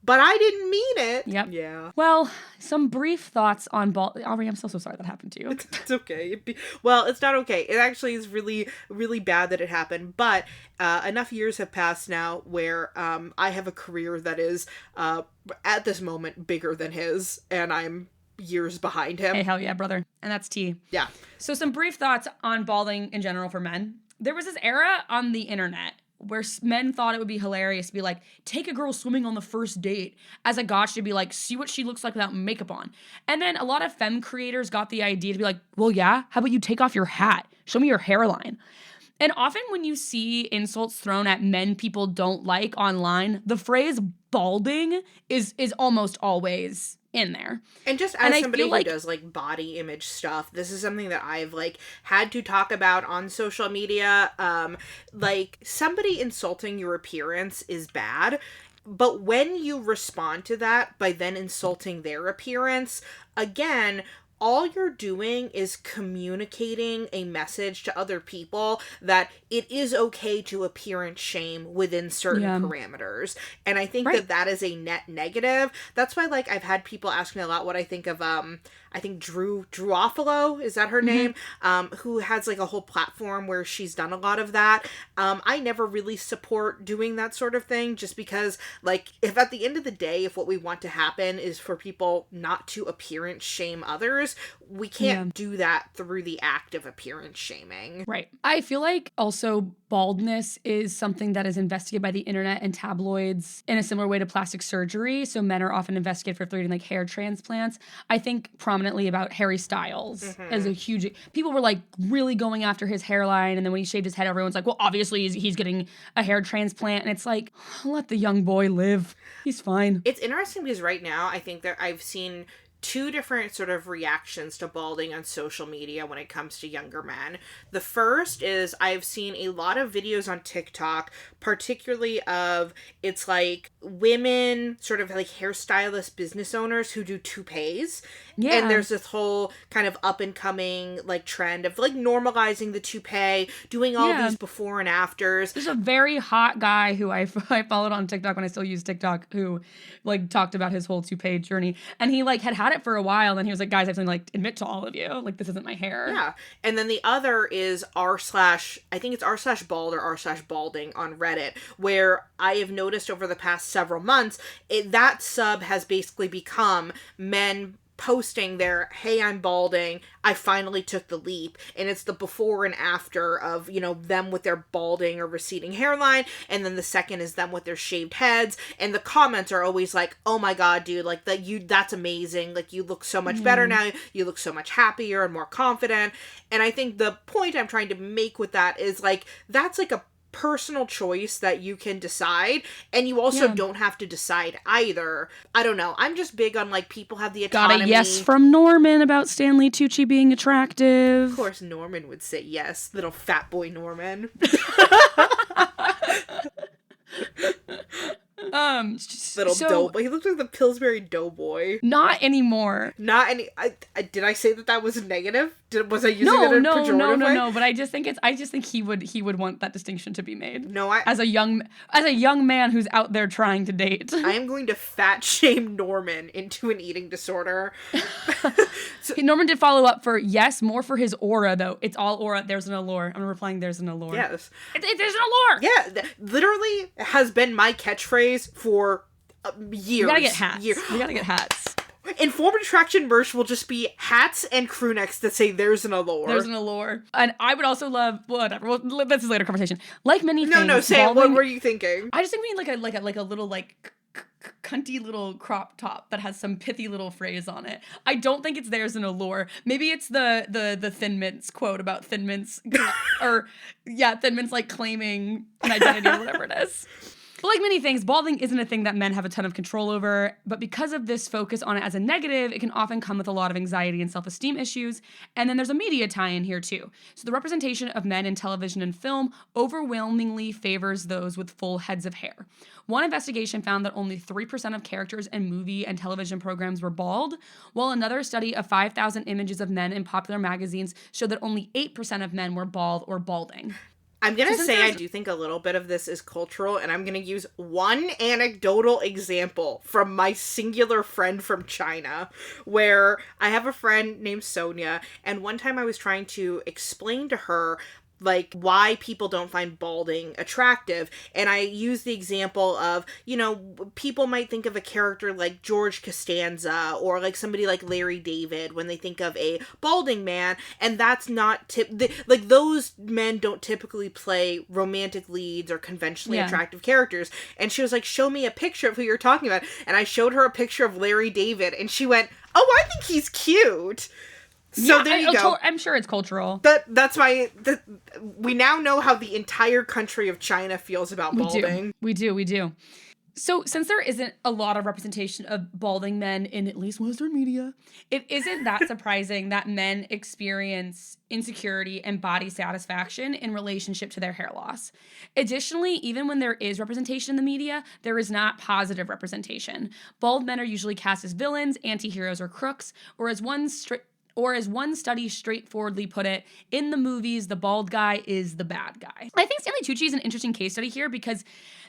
But I didn't mean it. Yep. Yeah. Well, some brief thoughts on Aubrey, I'm so sorry that happened to you. It's okay. Well, it's not okay. It actually is really, really bad that it happened, but enough years have passed now where I have a career that is, at this moment, bigger than his, and I'm years behind him. Hey, hell yeah, brother. And that's T. Yeah. So some brief thoughts on balding in general for men. There was this era on the internet where men thought it would be hilarious to be like, take a girl swimming on the first date as a gotcha to be like, see what she looks like without makeup on. And then a lot of femme creators got the idea to be like, well, yeah, how about you take off your hat? Show me your hairline. And often when you see insults thrown at men people don't like online, the phrase balding is almost always in there. And just as somebody who does like body image stuff, this is something that I've like had to talk about on social media. Like, somebody insulting your appearance is bad, but when you respond to that by then insulting their appearance, again, all you're doing is communicating a message to other people that it is okay to appearance shame within certain parameters. And I think that is a net negative. That's why, like, I've had people ask me a lot what I think of, I think Drew Offalo, is that her name? Who has like a whole platform where she's done a lot of that. I never really support doing that sort of thing, just because, like, if at the end of the day, if what we want to happen is for people not to appearance shame others, we can't do that through the act of appearance shaming. Right. I feel like also baldness is something that is investigated by the internet and tabloids in a similar way to plastic surgery. So men are often investigated for getting like hair transplants. I think prominently about Harry Styles as a huge... People were like really going after his hairline, and then when he shaved his head, everyone's like, well, obviously he's getting a hair transplant. And it's like, let the young boy live. He's fine. It's interesting because right now I think that I've seen two different sort of reactions to balding on social media when it comes to younger men. The first is I've seen a lot of videos on TikTok, particularly of, it's like women, sort of like hairstylist business owners who do toupees. Yeah. And there's this whole kind of up and coming like trend of like normalizing the toupee, doing all these before and afters. There's a very hot guy who I followed on TikTok when I still use TikTok, who like talked about his whole toupee journey, and he like had it for a while, and then he was like, guys, I have something like admit to all of you, like, this isn't my hair. Yeah. And then the other is I think it's r/bald or r/balding on Reddit, where I have noticed over the past several months, that sub has basically become men posting their, hey, I'm balding, I finally took the leap, and it's the before and after of, you know, them with their balding or receding hairline, and then the second is them with their shaved heads, and the comments are always like, oh my god, dude, like, that's amazing, like, you look so much better now, you look so much happier and more confident. And I think the point I'm trying to make with that is, like, that's like a personal choice that you can decide, and you also don't have to decide either. I don't know. I'm just big on, like, people have the autonomy. Got a yes from Norman about Stanley Tucci being attractive. Of course Norman would say yes. Little fat boy Norman. Little doughboy. He looks like the Pillsbury Doughboy. Not anymore. Not any. Did I say that was negative? Was I using it in a pejorative way? No. But I just think he would want that distinction to be made. No, as a young man who's out there trying to date. I am going to fat shame Norman into an eating disorder. Norman did follow up for yes, more for his aura though. It's all aura. There's an allure. I'm replying. There's an allure. Yes, there's an allure. Yeah, literally has been my catchphrase for years. We gotta get hats. We gotta get hats. Informed Attraction merch will just be hats and crew necks that say there's an allure. There's an allure. And I would also love, whatever, well, this is a later conversation. Like many things. No, say it. What were you thinking? I just think we mean like a little like cunty little crop top that has some pithy little phrase on it. I don't think it's there's an allure. Maybe it's the Thin Mints quote about Thin Mints Thin Mints like claiming an identity or whatever it is. But like many things, balding isn't a thing that men have a ton of control over, but because of this focus on it as a negative, it can often come with a lot of anxiety and self-esteem issues. And then there's a media tie-in here too. So the representation of men in television and film overwhelmingly favors those with full heads of hair. One investigation found that only 3% of characters in movie and television programs were bald, while another study of 5,000 images of men in popular magazines showed that only 8% of men were bald or balding. I'm going to say I do think a little bit of this is cultural, and I'm going to use one anecdotal example from my singular friend from China, where I have a friend named Sonia, and one time I was trying to explain to her like why people don't find balding attractive, and I use the example of, you know, people might think of a character like George Costanza or like somebody like Larry David when they think of a balding man, and that's not like those men don't typically play romantic leads or conventionally attractive characters. And she was like, show me a picture of who you're talking about, and I showed her a picture of Larry David, and she went, oh, I think he's cute. So there you go. I'm sure it's cultural. That's why we now know how the entire country of China feels about balding. We do. So since there isn't a lot of representation of balding men in at least Western media, it isn't that surprising that men experience insecurity and body satisfaction in relationship to their hair loss. Additionally, even when there is representation in the media, there is not positive representation. Bald men are usually cast as villains, anti-heroes, or crooks, whereas Or as one study straightforwardly put it, in the movies, the bald guy is the bad guy. I think Stanley Tucci is an interesting case study here because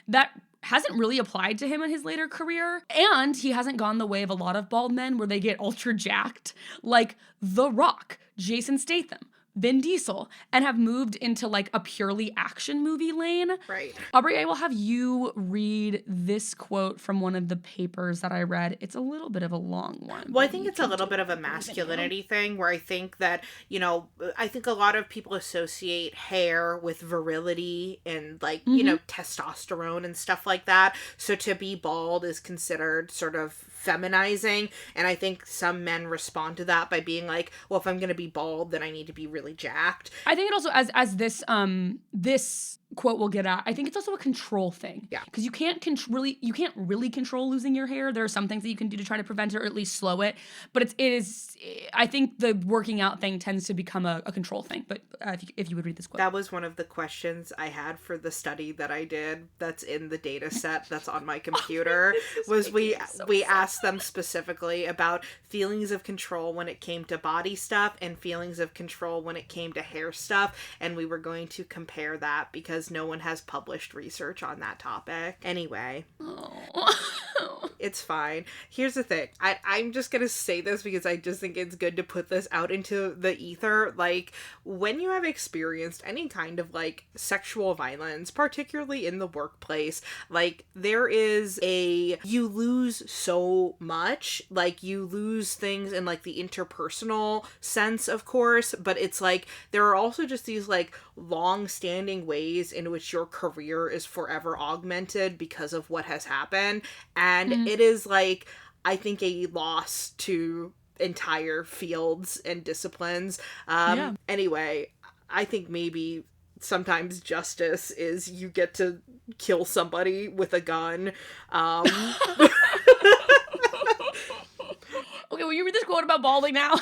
that hasn't really applied to him in his later career. And he hasn't gone the way of a lot of bald men where they get ultra jacked, like The Rock, Jason Statham, Vin Diesel, and have moved into like a purely action movie lane. Right. Aubrey, I will have you read this quote from one of the papers that I read. It's a little bit of a long one. Well, I think it's a little bit of a masculinity thing where I think that, you know, I think a lot of people associate hair with virility and like, you know, testosterone and stuff like that. So to be bald is considered sort of feminizing, and I think some men respond to that by being like, well, if I'm going to be bald, then I need to be really jacked. I think it also, as this this quote will get at, I think it's also a control thing. Yeah. Because you can't really control losing your hair. There are some things that you can do to try to prevent it or at least slow it. But it is, I think the working out thing tends to become a control thing. But if you would read this quote. That was one of the questions I had for the study that I did that's in the data set that's on my computer. Was we asked them specifically about feelings of control when it came to body stuff and feelings of control when it came to hair stuff. And we were going to compare that because no one has published research on that topic. Anyway, it's fine. Here's the thing. I'm just going to say this because I just think it's good to put this out into the ether. Like, when you have experienced any kind of, like, sexual violence, particularly in the workplace, like, you lose so much. Like, you lose things in, like, the interpersonal sense, of course, but it's, like, there are also just these, like, long-standing ways in which your career is forever augmented because of what has happened. And it is, like, I think a loss to entire fields and disciplines. Anyway, I think maybe sometimes justice is you get to kill somebody with a gun. Okay, will you read this quote about balding now?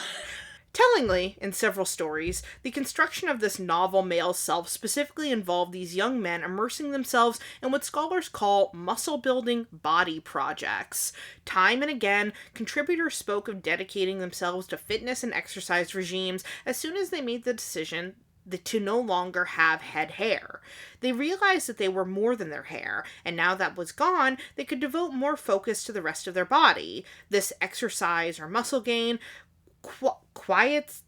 Tellingly, in several stories, the construction of this novel male self specifically involved these young men immersing themselves in what scholars call muscle-building body projects. Time and again, contributors spoke of dedicating themselves to fitness and exercise regimes as soon as they made the decision to no longer have head hair. They realized that they were more than their hair, and now that was gone, they could devote more focus to the rest of their body. This exercise or muscle gain quietens?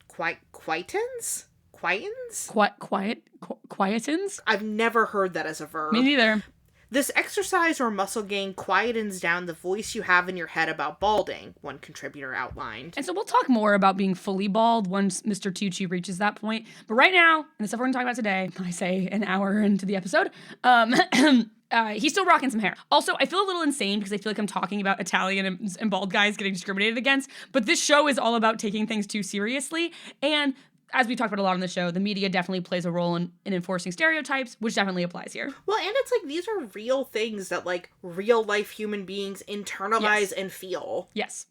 I've never heard that as a verb. Me neither. This exercise or muscle gain quietens down the voice you have in your head about balding, one contributor outlined. And so we'll talk more about being fully bald once Mr. Tucci reaches that point. But right now, and the stuff we're going to talk about today, I say an hour into the episode, he's still rocking some hair. Also, I feel a little insane because I feel like I'm talking about Italian and bald guys getting discriminated against, but this show is all about taking things too seriously. And as we talked about a lot on the show, the media definitely plays a role in enforcing stereotypes, which definitely applies here. Well, and it's like these are real things that like real life human beings internalize and feel. Yes.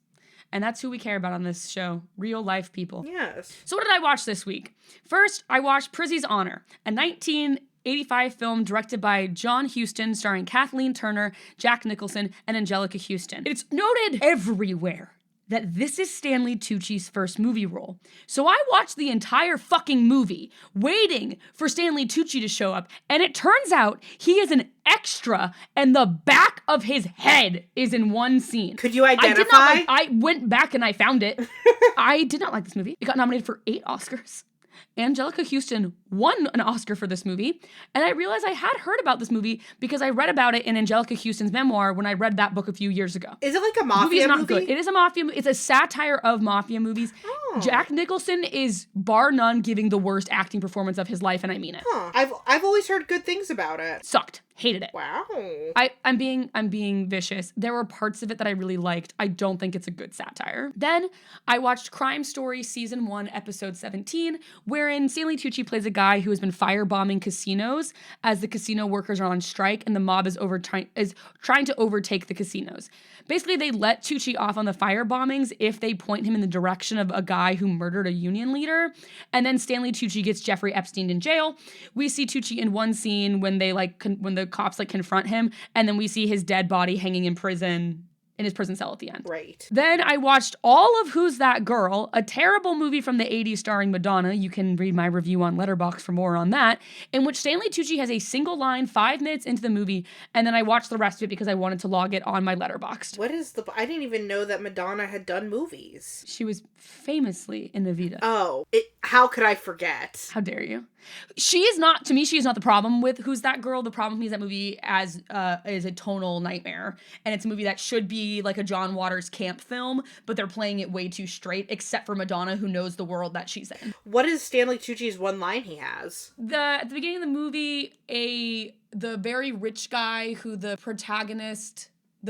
And that's who we care about on this show. Real life people. Yes. So what did I watch this week? First, I watched Prizzy's Honor, a 1985 film directed by John Huston, starring Kathleen Turner, Jack Nicholson, and Angelica Houston. It's noted everywhere that this is Stanley Tucci's first movie role. So I watched the entire fucking movie waiting for Stanley Tucci to show up, and it turns out he is an extra and the back of his head is in one scene. Could you identify? I went back and I found it. I did not like this movie. It got nominated for 8 Oscars. Angelica Houston won an Oscar for this movie, and I realized I had heard about this movie because I read about it in Angelica Houston's memoir when I read that book a few years ago. Is it like a mafia movie? The movie is not good. It is a mafia movie. It's a satire of mafia movies. Oh. Jack Nicholson is, bar none, giving the worst acting performance of his life, and I mean it. Huh. I've always heard good things about it. Sucked. Hated it. Wow. I'm being vicious. There were parts of it that I really liked. I don't think it's a good satire. Then I watched Crime Story Season 1, Episode 17, wherein Stanley Tucci plays a guy who has been firebombing casinos as the casino workers are on strike and the mob is trying to overtake the casinos. Basically, they let Tucci off on the firebombings if they point him in the direction of a guy who murdered a union leader. And then Stanley Tucci gets Jeffrey Epstein in jail. We see Tucci in one scene when they when the cops confront him, and then we see his dead body hanging in prison in his prison cell at the end. Right. Then I watched all of Who's That Girl, a terrible movie from the 80s starring Madonna. You can read my review on Letterboxd for more on that, in which Stanley Tucci has a single line 5 minutes into the movie, and then I watched the rest of it because I wanted to log it on my Letterboxd. What is I didn't even know that Madonna had done movies. She was famously in Evita. Oh, how could I forget? How dare you? She is not the problem with Who's That Girl. The problem is that movie is a tonal nightmare. And it's a movie that should be like a John Waters camp film, but they're playing it way too straight, except for Madonna, who knows the world that she's in. What is Stanley Tucci's one line he has? At the beginning of the movie, the very rich guy who the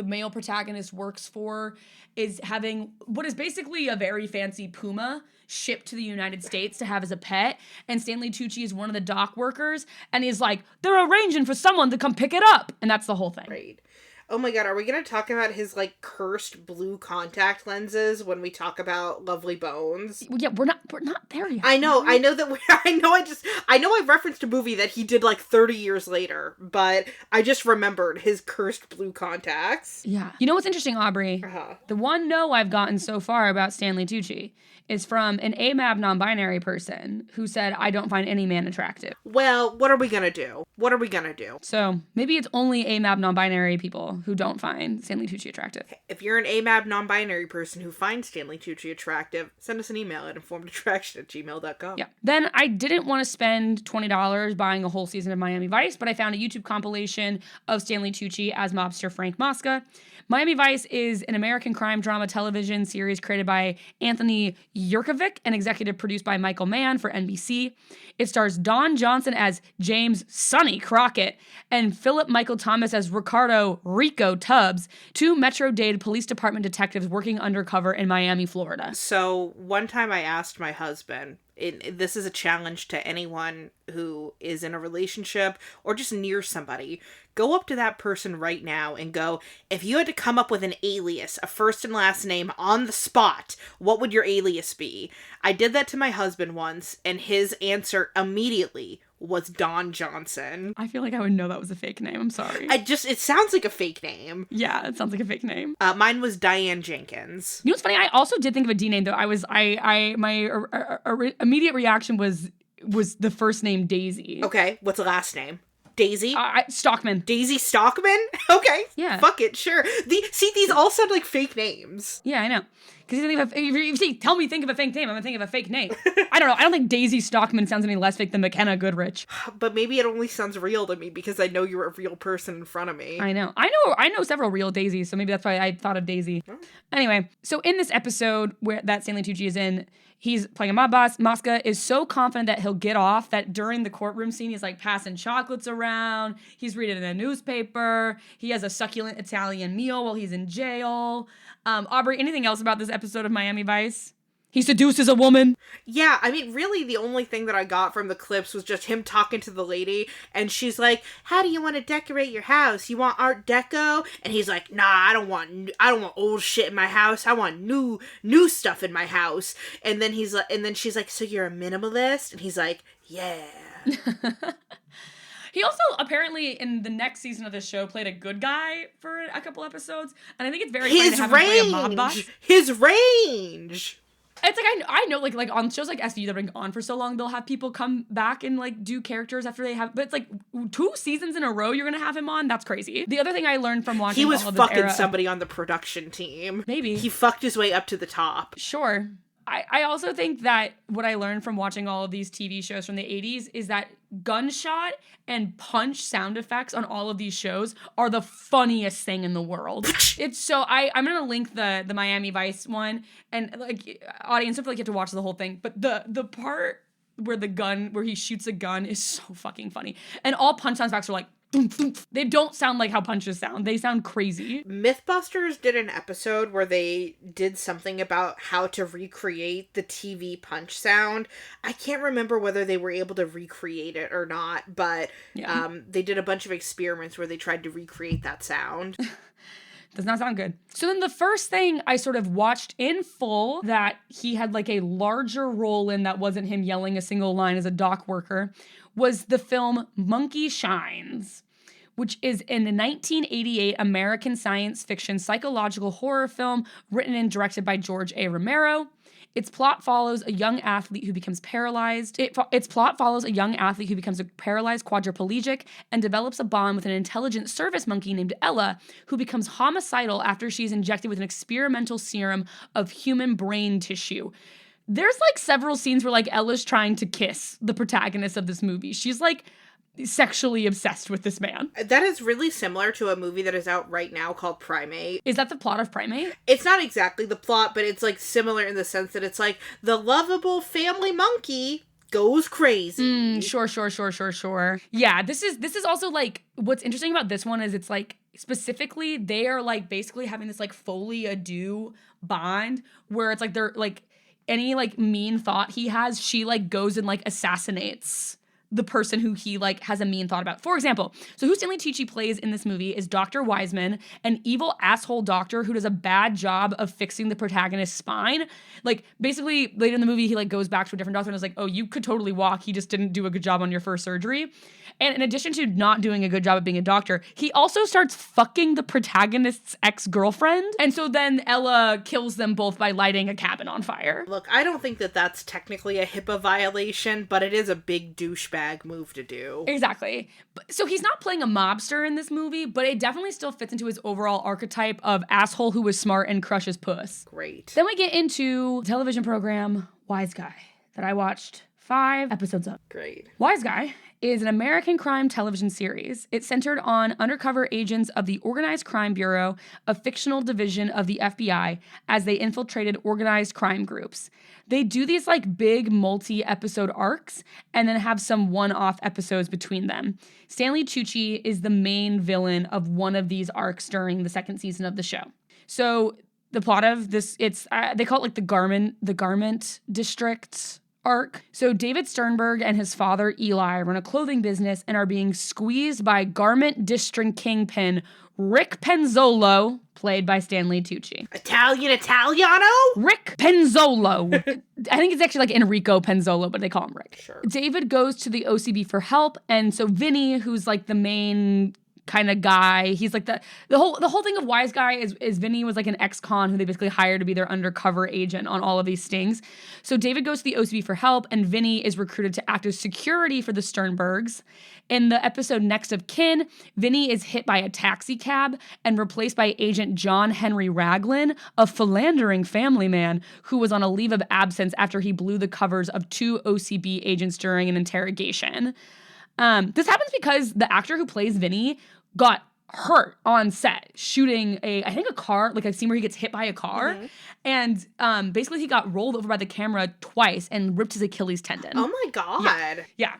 male protagonist works for, is having what is basically a very fancy puma shipped to the United States to have as a pet, and Stanley Tucci is one of the dock workers, and he's like, they're arranging for someone to come pick it up, and that's the whole thing. Right. Oh my god, are we gonna talk about his, like, cursed blue contact lenses when we talk about Lovely Bones? Yeah, we're not there yet. I know I referenced a movie that he did, like, 30 years later, but I just remembered his cursed blue contacts. Yeah. You know what's interesting, Aubrey? Uh-huh. The one no I've gotten so far about Stanley Tucci is from an AMAB non-binary person who said, I don't find any man attractive. Well, what are we gonna do? So maybe it's only AMAB non-binary people who don't find Stanley Tucci attractive. If you're an AMAB non-binary person who finds Stanley Tucci attractive, send us an email at informedattraction@gmail.com. Yeah. Then I didn't want to spend $20 buying a whole season of Miami Vice, but I found a YouTube compilation of Stanley Tucci as mobster Frank Mosca. Miami Vice is an American crime drama television series created by Anthony Yerkovich and executive produced by Michael Mann for NBC. It stars Don Johnson as James Sonny Crockett and Philip Michael Thomas as Ricardo Rico Tubbs, 2 Metro-Dade Police Department detectives working undercover in Miami, Florida. So one time I asked my husband, this is a challenge to anyone who is in a relationship or just near somebody, go up to that person right now and go, if you had to come up with an alias, a first and last name on the spot, what would your alias be? I did that to my husband once, and his answer immediately was Don Johnson. I feel like I would know that was a fake name. I'm sorry. It sounds like a fake name. Yeah, it sounds like a fake name. Mine was Diane Jenkins. You know what's funny? I also did think of a D name though. My immediate reaction was the first name Daisy. Okay, what's the last name? Daisy? Stockman. Daisy Stockman? Okay. Yeah. Fuck it, sure. These all sound like fake names. Yeah, I know. Because tell me think of a fake name, I'm gonna think of a fake name. I don't know. I don't think Daisy Stockman sounds any less fake than Mackenna Goodrich. But maybe it only sounds real to me because I know you're a real person in front of me. I know several real Daisies, so maybe that's why I thought of Daisy. Oh. Anyway, so in this episode that Stanley Tucci is in, he's playing a mob boss. Mosca is so confident that he'll get off that during the courtroom scene, he's like passing chocolates around. He's reading a newspaper. He has a succulent Italian meal while he's in jail. Aubrey, anything else about this episode of Miami Vice? He seduces a woman. Yeah, I mean, really the only thing that I got from the clips was just him talking to the lady, and she's like, how do you want to decorate your house? You want Art Deco? And he's like, nah, I don't want old shit in my house. I want new stuff in my house. And then she's like, so you're a minimalist? And he's like, yeah. He also apparently in the next season of this show played a good guy for a couple episodes, and I think it's very funny to have him play a mob boss. His range. It's like I know like on shows like SVU that have been on for so long, they'll have people come back and like do characters after they have, but it's like 2 seasons in a row you're gonna have him on. That's crazy. The other thing I learned from watching, he was fucking somebody on the production team. Maybe he fucked his way up to the top. Sure. I also think that what I learned from watching all of these TV shows from the 80s is that gunshot and punch sound effects on all of these shows are the funniest thing in the world. It's so I'm gonna link the Miami Vice one, and like audience, I feel like you have to watch the whole thing, but the part where he shoots a gun is so fucking funny, and all punch sound effects are like they don't sound like how punches sound. They sound crazy. Mythbusters did an episode where they did something about how to recreate the TV punch sound. I can't remember whether they were able to recreate it or not, but they did a bunch of experiments where they tried to recreate that sound. Does not sound good. So then the first thing I sort of watched in full that he had like a larger role in that wasn't him yelling a single line as a dock worker was the film Monkey Shines, which is a 1988 American science fiction psychological horror film written and directed by George A. Romero. Its plot follows a young athlete who becomes paralyzed. Its plot follows a young athlete who becomes a paralyzed quadriplegic and develops a bond with an intelligent service monkey named Ella, who becomes homicidal after she's injected with an experimental serum of human brain tissue. There's like several scenes where like Ella's trying to kiss the protagonist of this movie. She's like sexually obsessed with this man. That is really similar to a movie that is out right now called Primate. Is that the plot of Primate? It's not exactly the plot, but it's like similar in the sense that it's like the lovable family monkey goes crazy. Sure. Yeah, this is also like, what's interesting about this one is it's like specifically they are like basically having this like folie à deux bond where it's like they're like any like mean thought he has, she like goes and like assassinates the person who he like has a mean thought about. For example, so who Stanley Tucci plays in this movie is Dr. Wiseman, an evil asshole doctor who does a bad job of fixing the protagonist's spine. Like basically later in the movie, he like goes back to a different doctor and is like, oh, you could totally walk. He just didn't do a good job on your first surgery. And in addition to not doing a good job of being a doctor, he also starts fucking the protagonist's ex-girlfriend. And so then Ella kills them both by lighting a cabin on fire. Look, I don't think that that's technically a HIPAA violation, but it is a big douchebag move to do. Exactly. So he's not playing a mobster in this movie, but it definitely still fits into his overall archetype of asshole who is smart and crushes puss. Great. Then we get into television program Wise Guy that I watched 5 episodes of. Great. Wise Guy is an American crime television series. It's centered on undercover agents of the Organized Crime Bureau, a fictional division of the FBI, as they infiltrated organized crime groups. They do these like big multi-episode arcs and then have some one-off episodes between them. Stanley Tucci is the main villain of one of these arcs during the second season of the show. So the plot of this, it's they call it like the garment district arc. So David Sternberg and his father Eli run a clothing business and are being squeezed by garment district kingpin Rick Penzolo, played by Stanley Tucci. Italiano? Rick Penzolo. I think it's actually like Enrico Penzolo, but they call him Rick. Sure. David goes to the OCB for help, and so Vinny, who's like the main kind of guy, he's like the whole thing of Wise Guy is Vinny was like an ex-con who they basically hired to be their undercover agent on all of these stings. So David goes to the OCB for help, and Vinny is recruited to act as security for the Sternbergs. In the episode Next of Kin, Vinny is hit by a taxi cab and replaced by Agent John Henry Raglan, a philandering family man who was on a leave of absence after he blew the covers of 2 OCB agents during an interrogation. This happens because the actor who plays Vinny got hurt on set shooting a car, like a scene where he gets hit by a car. Mm-hmm. And basically he got rolled over by the camera twice and ripped his Achilles tendon. Oh my God. Yeah.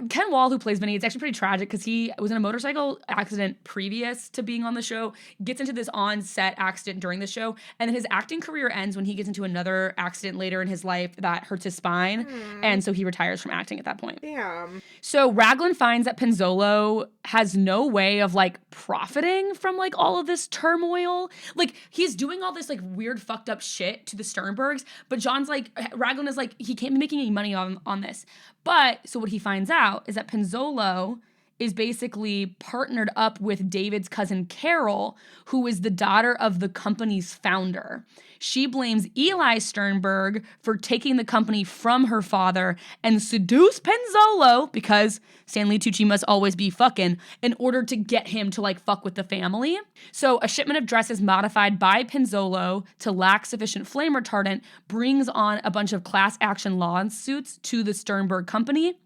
Ken Wall, who plays Vinny, it's actually pretty tragic because he was in a motorcycle accident previous to being on the show, gets into this on-set accident during the show, and then his acting career ends when he gets into another accident later in his life that hurts his spine, and so he retires from acting at that point. Damn. So Raglan finds that Penzolo has no way of like profiting from like all of this turmoil. Like he's doing all this like weird fucked up shit to the Sternbergs, but Raglan is like, he can't be making any money on this. But so what he finds out is that Penzolo is basically partnered up with David's cousin Carol, who is the daughter of the company's founder. She blames Eli Sternberg for taking the company from her father and seduce Penzolo, because Stanley Tucci must always be fucking, in order to get him to like fuck with the family. So a shipment of dresses modified by Penzolo to lack sufficient flame retardant brings on a bunch of class action lawsuits to the Sternberg company.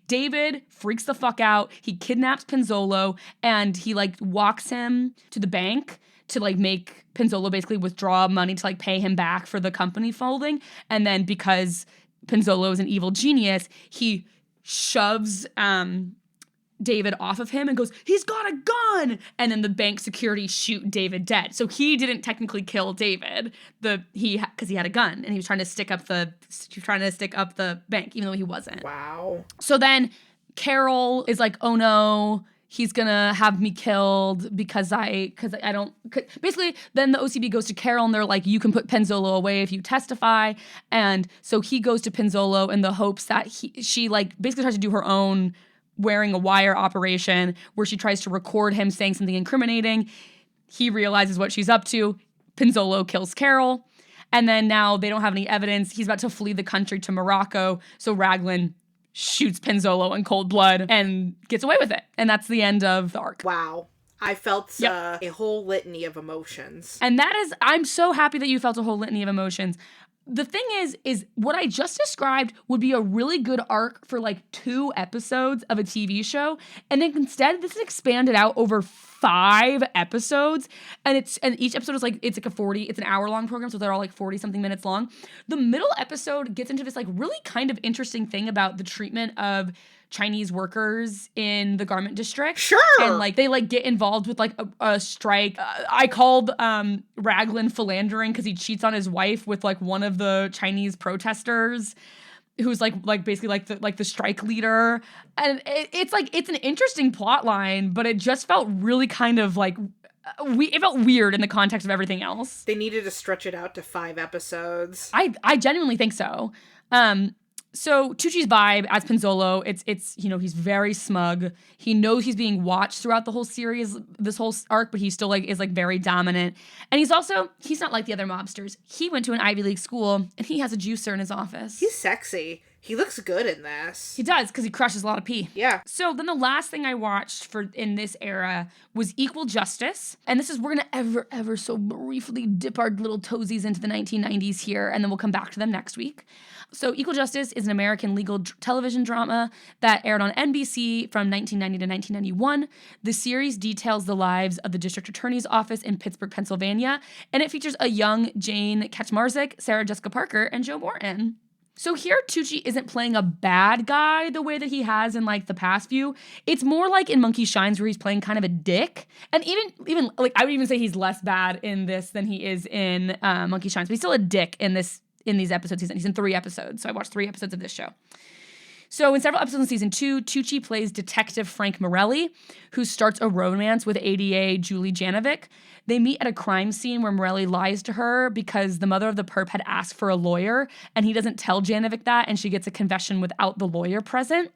David freaks the fuck out. He kidnaps Penzolo and he like walks him to the bank to like make Penzolo basically withdraw money to like pay him back for the company folding. And then because Penzolo is an evil genius, he shoves David off of him and goes, "He's got a gun!" And then the bank security shoot David dead. So he didn't technically kill David, because he had a gun and he was trying to stick up the bank, even though he wasn't. Wow. So then Carol is like, "Oh no, he's gonna have me killed because I don't." Basically, then the OCB goes to Carol and they're like, "You can put Penzolo away if you testify." And so he goes to Penzolo in the hopes that she like basically tries to do her own wearing a wire operation where she tries to record him saying something incriminating. He realizes what she's up to. Pinzolo kills Carol. And then now they don't have any evidence. He's about to flee the country to Morocco. So Raglan shoots Pinzolo in cold blood and gets away with it. And that's the end of the arc. Wow. I felt a whole litany of emotions. And that is, I'm so happy that you felt a whole litany of emotions. The thing is what I just described would be a really good arc for like 2 episodes of a TV show. And then instead, this is expanded out over 5 episodes. And each episode is like, it's an hour long program. So they're all like 40 something minutes long. The middle episode gets into this like really kind of interesting thing about the treatment of Chinese workers in the garment district. Sure. And like they like get involved with like a strike. I called Raglan philandering because he cheats on his wife with like one of the Chinese protesters who's like basically like the strike leader. And it's an interesting plot line, but it just felt really kind of like it felt weird in the context of everything else. They needed to stretch it out to 5 episodes. I genuinely think so. So Tucci's vibe as Pinzolo, it's he's very smug. He knows he's being watched throughout the whole series, this whole arc, but he still is very dominant. And he's not like the other mobsters. He went to an Ivy League school and he has a juicer in his office. He's sexy. He looks good in this. He does, because he crushes a lot of pee. Yeah. So then the last thing I watched in this era was Equal Justice. And this is, we're going to ever so briefly dip our little toesies into the 1990s here, and then we'll come back to them next week. So Equal Justice is an American legal television drama that aired on NBC from 1990 to 1991. The series details the lives of the district attorney's office in Pittsburgh, Pennsylvania, and it features a young Jane Kaczmarzyk, Sarah Jessica Parker, and Joe Morton. So here, Tucci isn't playing a bad guy the way that he has in, like, the past few. It's more like in Monkey Shines where he's playing kind of a dick. And even like, I would even say he's less bad in this than he is in Monkey Shines. But he's still a dick in these episodes. He's in 3 episodes. So I watched 3 episodes of this show. So in several episodes in season 2, Tucci plays Detective Frank Morelli, who starts a romance with ADA Julie Janovic. They meet at a crime scene where Morelli lies to her because the mother of the perp had asked for a lawyer, and he doesn't tell Janovic that, and she gets a confession without the lawyer present.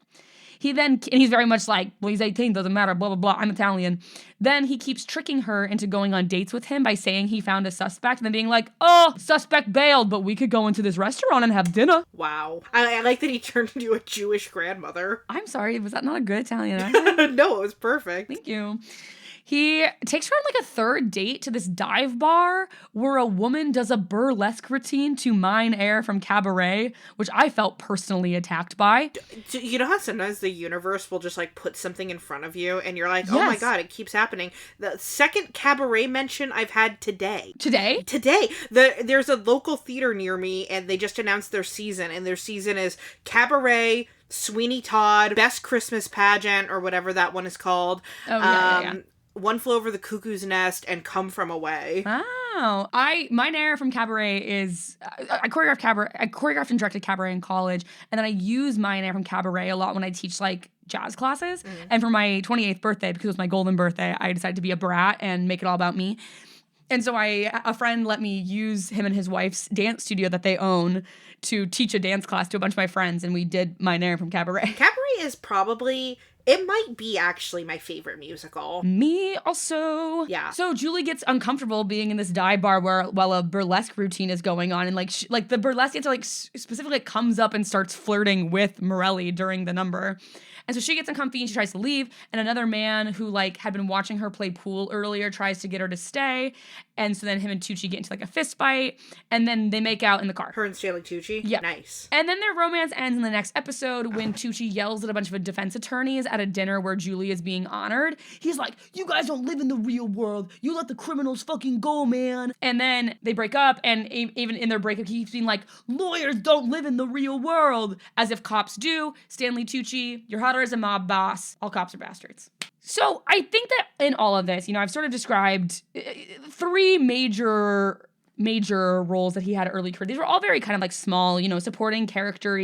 And he's very much like, well, he's 18, doesn't matter, blah, blah, blah, I'm Italian. Then he keeps tricking her into going on dates with him by saying he found a suspect and then being like, oh, suspect bailed, but we could go into this restaurant and have dinner. Wow. I like that he turned into a Jewish grandmother. I'm sorry, was that not a good Italian accent? No, it was perfect. Thank you. He takes her on like a 3rd date to this dive bar where a woman does a burlesque routine to Mine Air from Cabaret, which I felt personally attacked by. You know how sometimes the universe will just like put something in front of you and you're like, oh my God, it keeps happening. The 2nd Cabaret mention I've had today. Today? Today. There's a local theater near me and they just announced their season, and their season is Cabaret, Sweeney Todd, Best Christmas Pageant, or whatever that one is called. Oh, yeah. One Flew Over the Cuckoo's Nest, and Come From Away. Oh, Mine Air from Cabaret is, I choreographed and directed Cabaret in college, and then I use Mine Air from Cabaret a lot when I teach like jazz classes. And for my 28th birthday, because it was my golden birthday, I decided to be a brat and make it all about me. And so a friend let me use him and his wife's dance studio that they own to teach a dance class to a bunch of my friends, and we did Mine Air from Cabaret. Cabaret is it might be actually my favorite musical. Me also. Yeah. So Julie gets uncomfortable being in this dive bar while a burlesque routine is going on, and like the burlesque dancer specifically comes up and starts flirting with Morelli during the number. And so she gets uncomfy and she tries to leave, and another man who like had been watching her play pool earlier tries to get her to stay. And so then him and Tucci get into like a fist fight, and then they make out in the car. Her and Stanley Tucci? Yeah. Nice. And then their romance ends in the next episode when Tucci yells at a bunch of defense attorneys at a dinner where Julie is being honored. He's like, you guys don't live in the real world. You let the criminals fucking go, man. And then they break up, and even in their breakup, he keeps being like, lawyers don't live in the real world. As if cops do. Stanley Tucci, you're hotter as a mob boss. All cops are bastards. So I think that in all of this, I've sort of described 3 major roles that he had early career. These were all very kind of like small, supporting character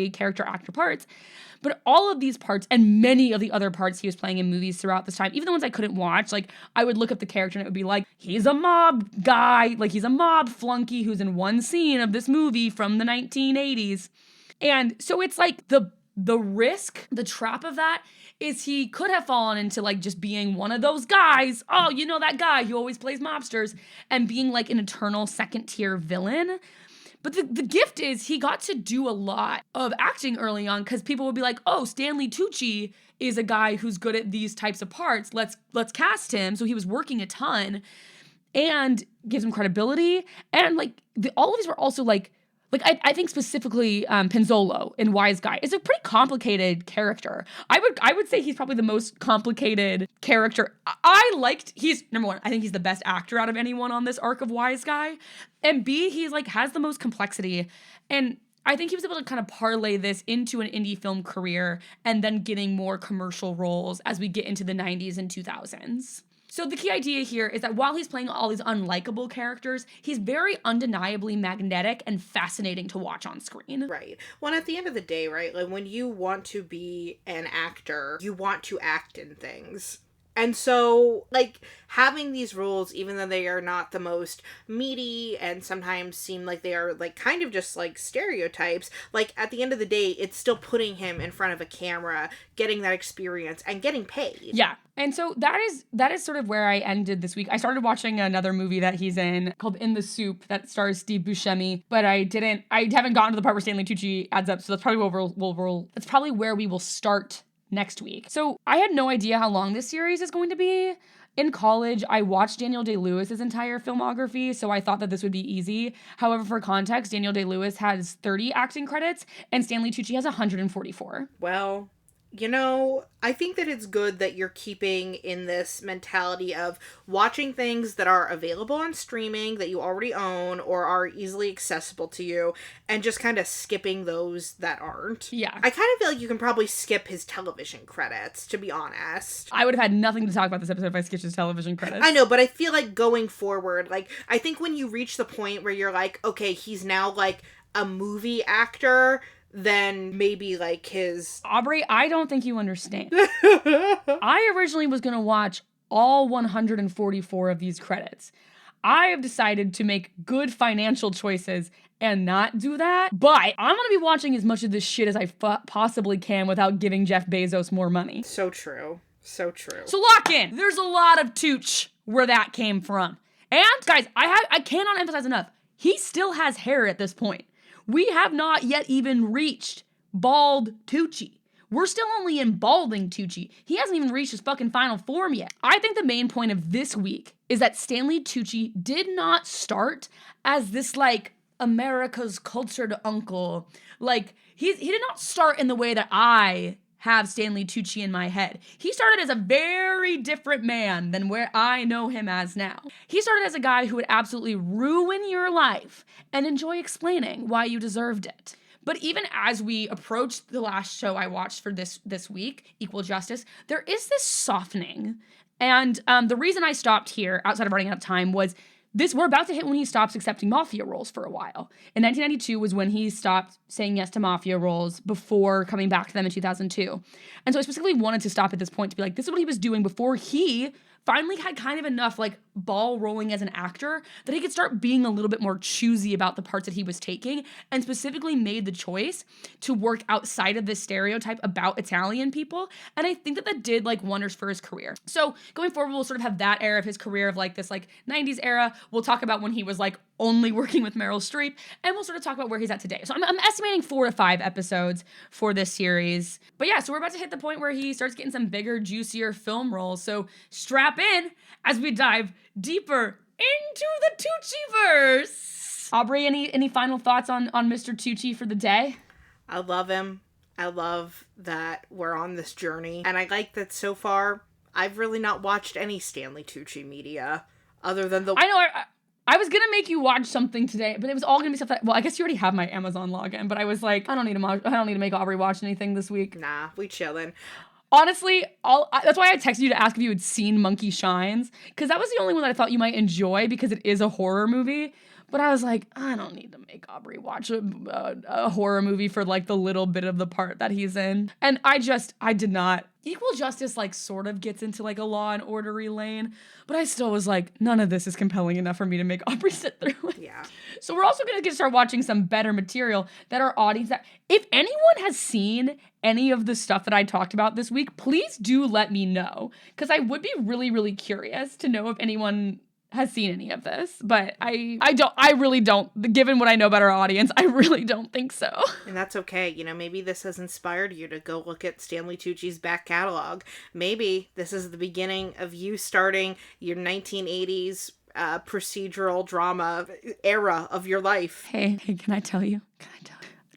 actor parts. But all of these parts and many of the other parts he was playing in movies throughout this time, even the ones I couldn't watch, like I would look up the character and it would be like, he's a mob guy, like he's a mob flunky who's in one scene of this movie from the 1980s. And so it's like the the risk, the trap of that is he could have fallen into like just being one of those guys. Oh, you know that guy who always plays mobsters and being like an eternal second tier villain. But the gift is he got to do a lot of acting early on because people would be like, oh, Stanley Tucci is a guy who's good at these types of parts. Let's cast him. So he was working a ton and gives him credibility. And like all of these were also like I think specifically Pinzolo in Wise Guy is a pretty complicated character. I would say he's probably the most complicated character. He's number one, I think he's the best actor out of anyone on this arc of Wise Guy. And B, he's like has the most complexity. And I think he was able to kind of parlay this into an indie film career and then getting more commercial roles as we get into the 90s and 2000s. So the key idea here is that while he's playing all these unlikable characters, he's very undeniably magnetic and fascinating to watch on screen. Right. Well, at the end of the day, right, like when you want to be an actor, you want to act in things. And so, like, having these roles, even though they are not the most meaty and sometimes seem like they are, like, kind of just, like, stereotypes, like, at the end of the day, it's still putting him in front of a camera, getting that experience, and getting paid. Yeah. And so that is sort of where I ended this week. I started watching another movie that he's in called In the Soup that stars Steve Buscemi, but I haven't gotten to the part where Stanley Tucci adds up, so that's probably that's probably where we will start next week. So I had no idea how long this series is going to be. In college, I watched Daniel Day-Lewis's entire filmography, so I thought that this would be easy. However, for context, Daniel Day-Lewis has 30 acting credits, and Stanley Tucci has 144. Well, you know, I think that it's good that you're keeping in this mentality of watching things that are available on streaming that you already own or are easily accessible to you and just kind of skipping those that aren't. Yeah. I kind of feel like you can probably skip his television credits, to be honest. I would have had nothing to talk about this episode if I skipped his television credits. I know, but I feel like going forward, like, I think when you reach the point where you're like, okay, he's now like a movie actor, then maybe like his... Aubrey, I don't think you understand. I originally was going to watch all 144 of these credits. I have decided to make good financial choices and not do that, but I'm going to be watching as much of this shit as I possibly can without giving Jeff Bezos more money. So true. So true. So lock in. There's a lot of Tooch where that came from. And guys, I cannot emphasize enough. He still has hair at this point. We have not yet even reached bald Tucci. We're still only in balding Tucci. He hasn't even reached his fucking final form yet. I think the main point of this week is that Stanley Tucci did not start as this, like, America's cultured uncle. Like, he did not start in the way that I have Stanley Tucci in my head. He started as a very different man than where I know him as now. He started as a guy who would absolutely ruin your life and enjoy explaining why you deserved it. But even as we approach the last show I watched for this week, Equal Justice, there is this softening. And the reason I stopped here, outside of running out of time, was we're about to hit when he stops accepting mafia roles for a while. In 1992 was when he stopped saying yes to mafia roles before coming back to them in 2002. And so I specifically wanted to stop at this point to be like, this is what he was doing before he finally had kind of enough like ball rolling as an actor that he could start being a little bit more choosy about the parts that he was taking, and specifically made the choice to work outside of this stereotype about Italian people. And I think that did like wonders for his career. So going forward, we'll sort of have that era of his career of like this like 90s era. We'll talk about when he was like only working with Meryl Streep, and we'll sort of talk about where he's at today. So I'm estimating 4 to 5 episodes for this series. But yeah, so we're about to hit the point where he starts getting some bigger, juicier film roles. So strap in as we dive deeper into the Tucciverse. Aubrey, any final thoughts on Mr. Tucci for the day? I love him. I love that we're on this journey. And I like that so far, I've really not watched any Stanley Tucci media other than the... I know, I was gonna make you watch something today, but it was all gonna be stuff that, well, I guess you already have my Amazon login, but I was like, I don't need to make Aubrey watch anything this week. Nah, we chillin'. Honestly, that's why I texted you to ask if you had seen Monkey Shines, because that was the only one that I thought you might enjoy because it is a horror movie. But I was like, I don't need to make Aubrey watch a horror movie for like the little bit of the part that he's in. And I did not. Equal Justice like sort of gets into like a Law and Ordery lane, but I still was like, none of this is compelling enough for me to make Aubrey sit through it. Yeah. So we're also going to start watching some better material that our audience, that if anyone has seen any of the stuff that I talked about this week, please do let me know, because I would be really, really curious to know if anyone has seen any of this, but I really don't, given what I know about our audience, I really don't think so. And that's okay. You know, maybe this has inspired you to go look at Stanley Tucci's back catalog. Maybe this is the beginning of you starting your 1980s procedural drama era of your life. Hey, can I tell you?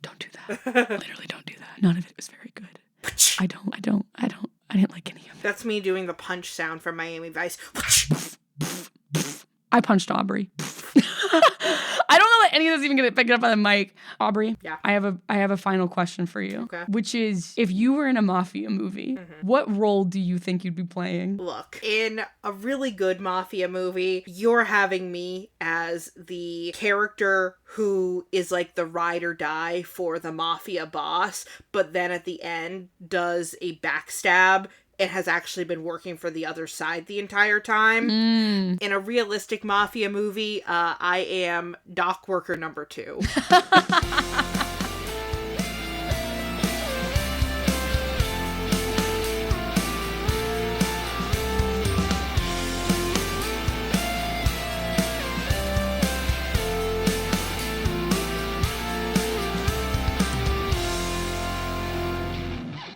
Don't do that. Literally don't do that. None of it was very good. I didn't like any of it. That's me doing the punch sound from Miami Vice. I punched Aubrey. I don't know that any of this is even going to pick it up on the mic. Aubrey, yeah. I have a final question for you. Okay. Which is, if you were in a mafia movie, what role do you think you'd be playing? Look, in a really good mafia movie, you're having me as the character who is like the ride or die for the mafia boss, but then at the end does a backstab. It has actually been working for the other side the entire time. In a realistic mafia movie, I am dock worker number 2.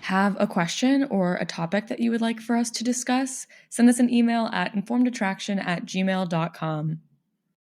Have a question or a topic that you would like for us to discuss? Send us an email at informedattraction@gmail.com.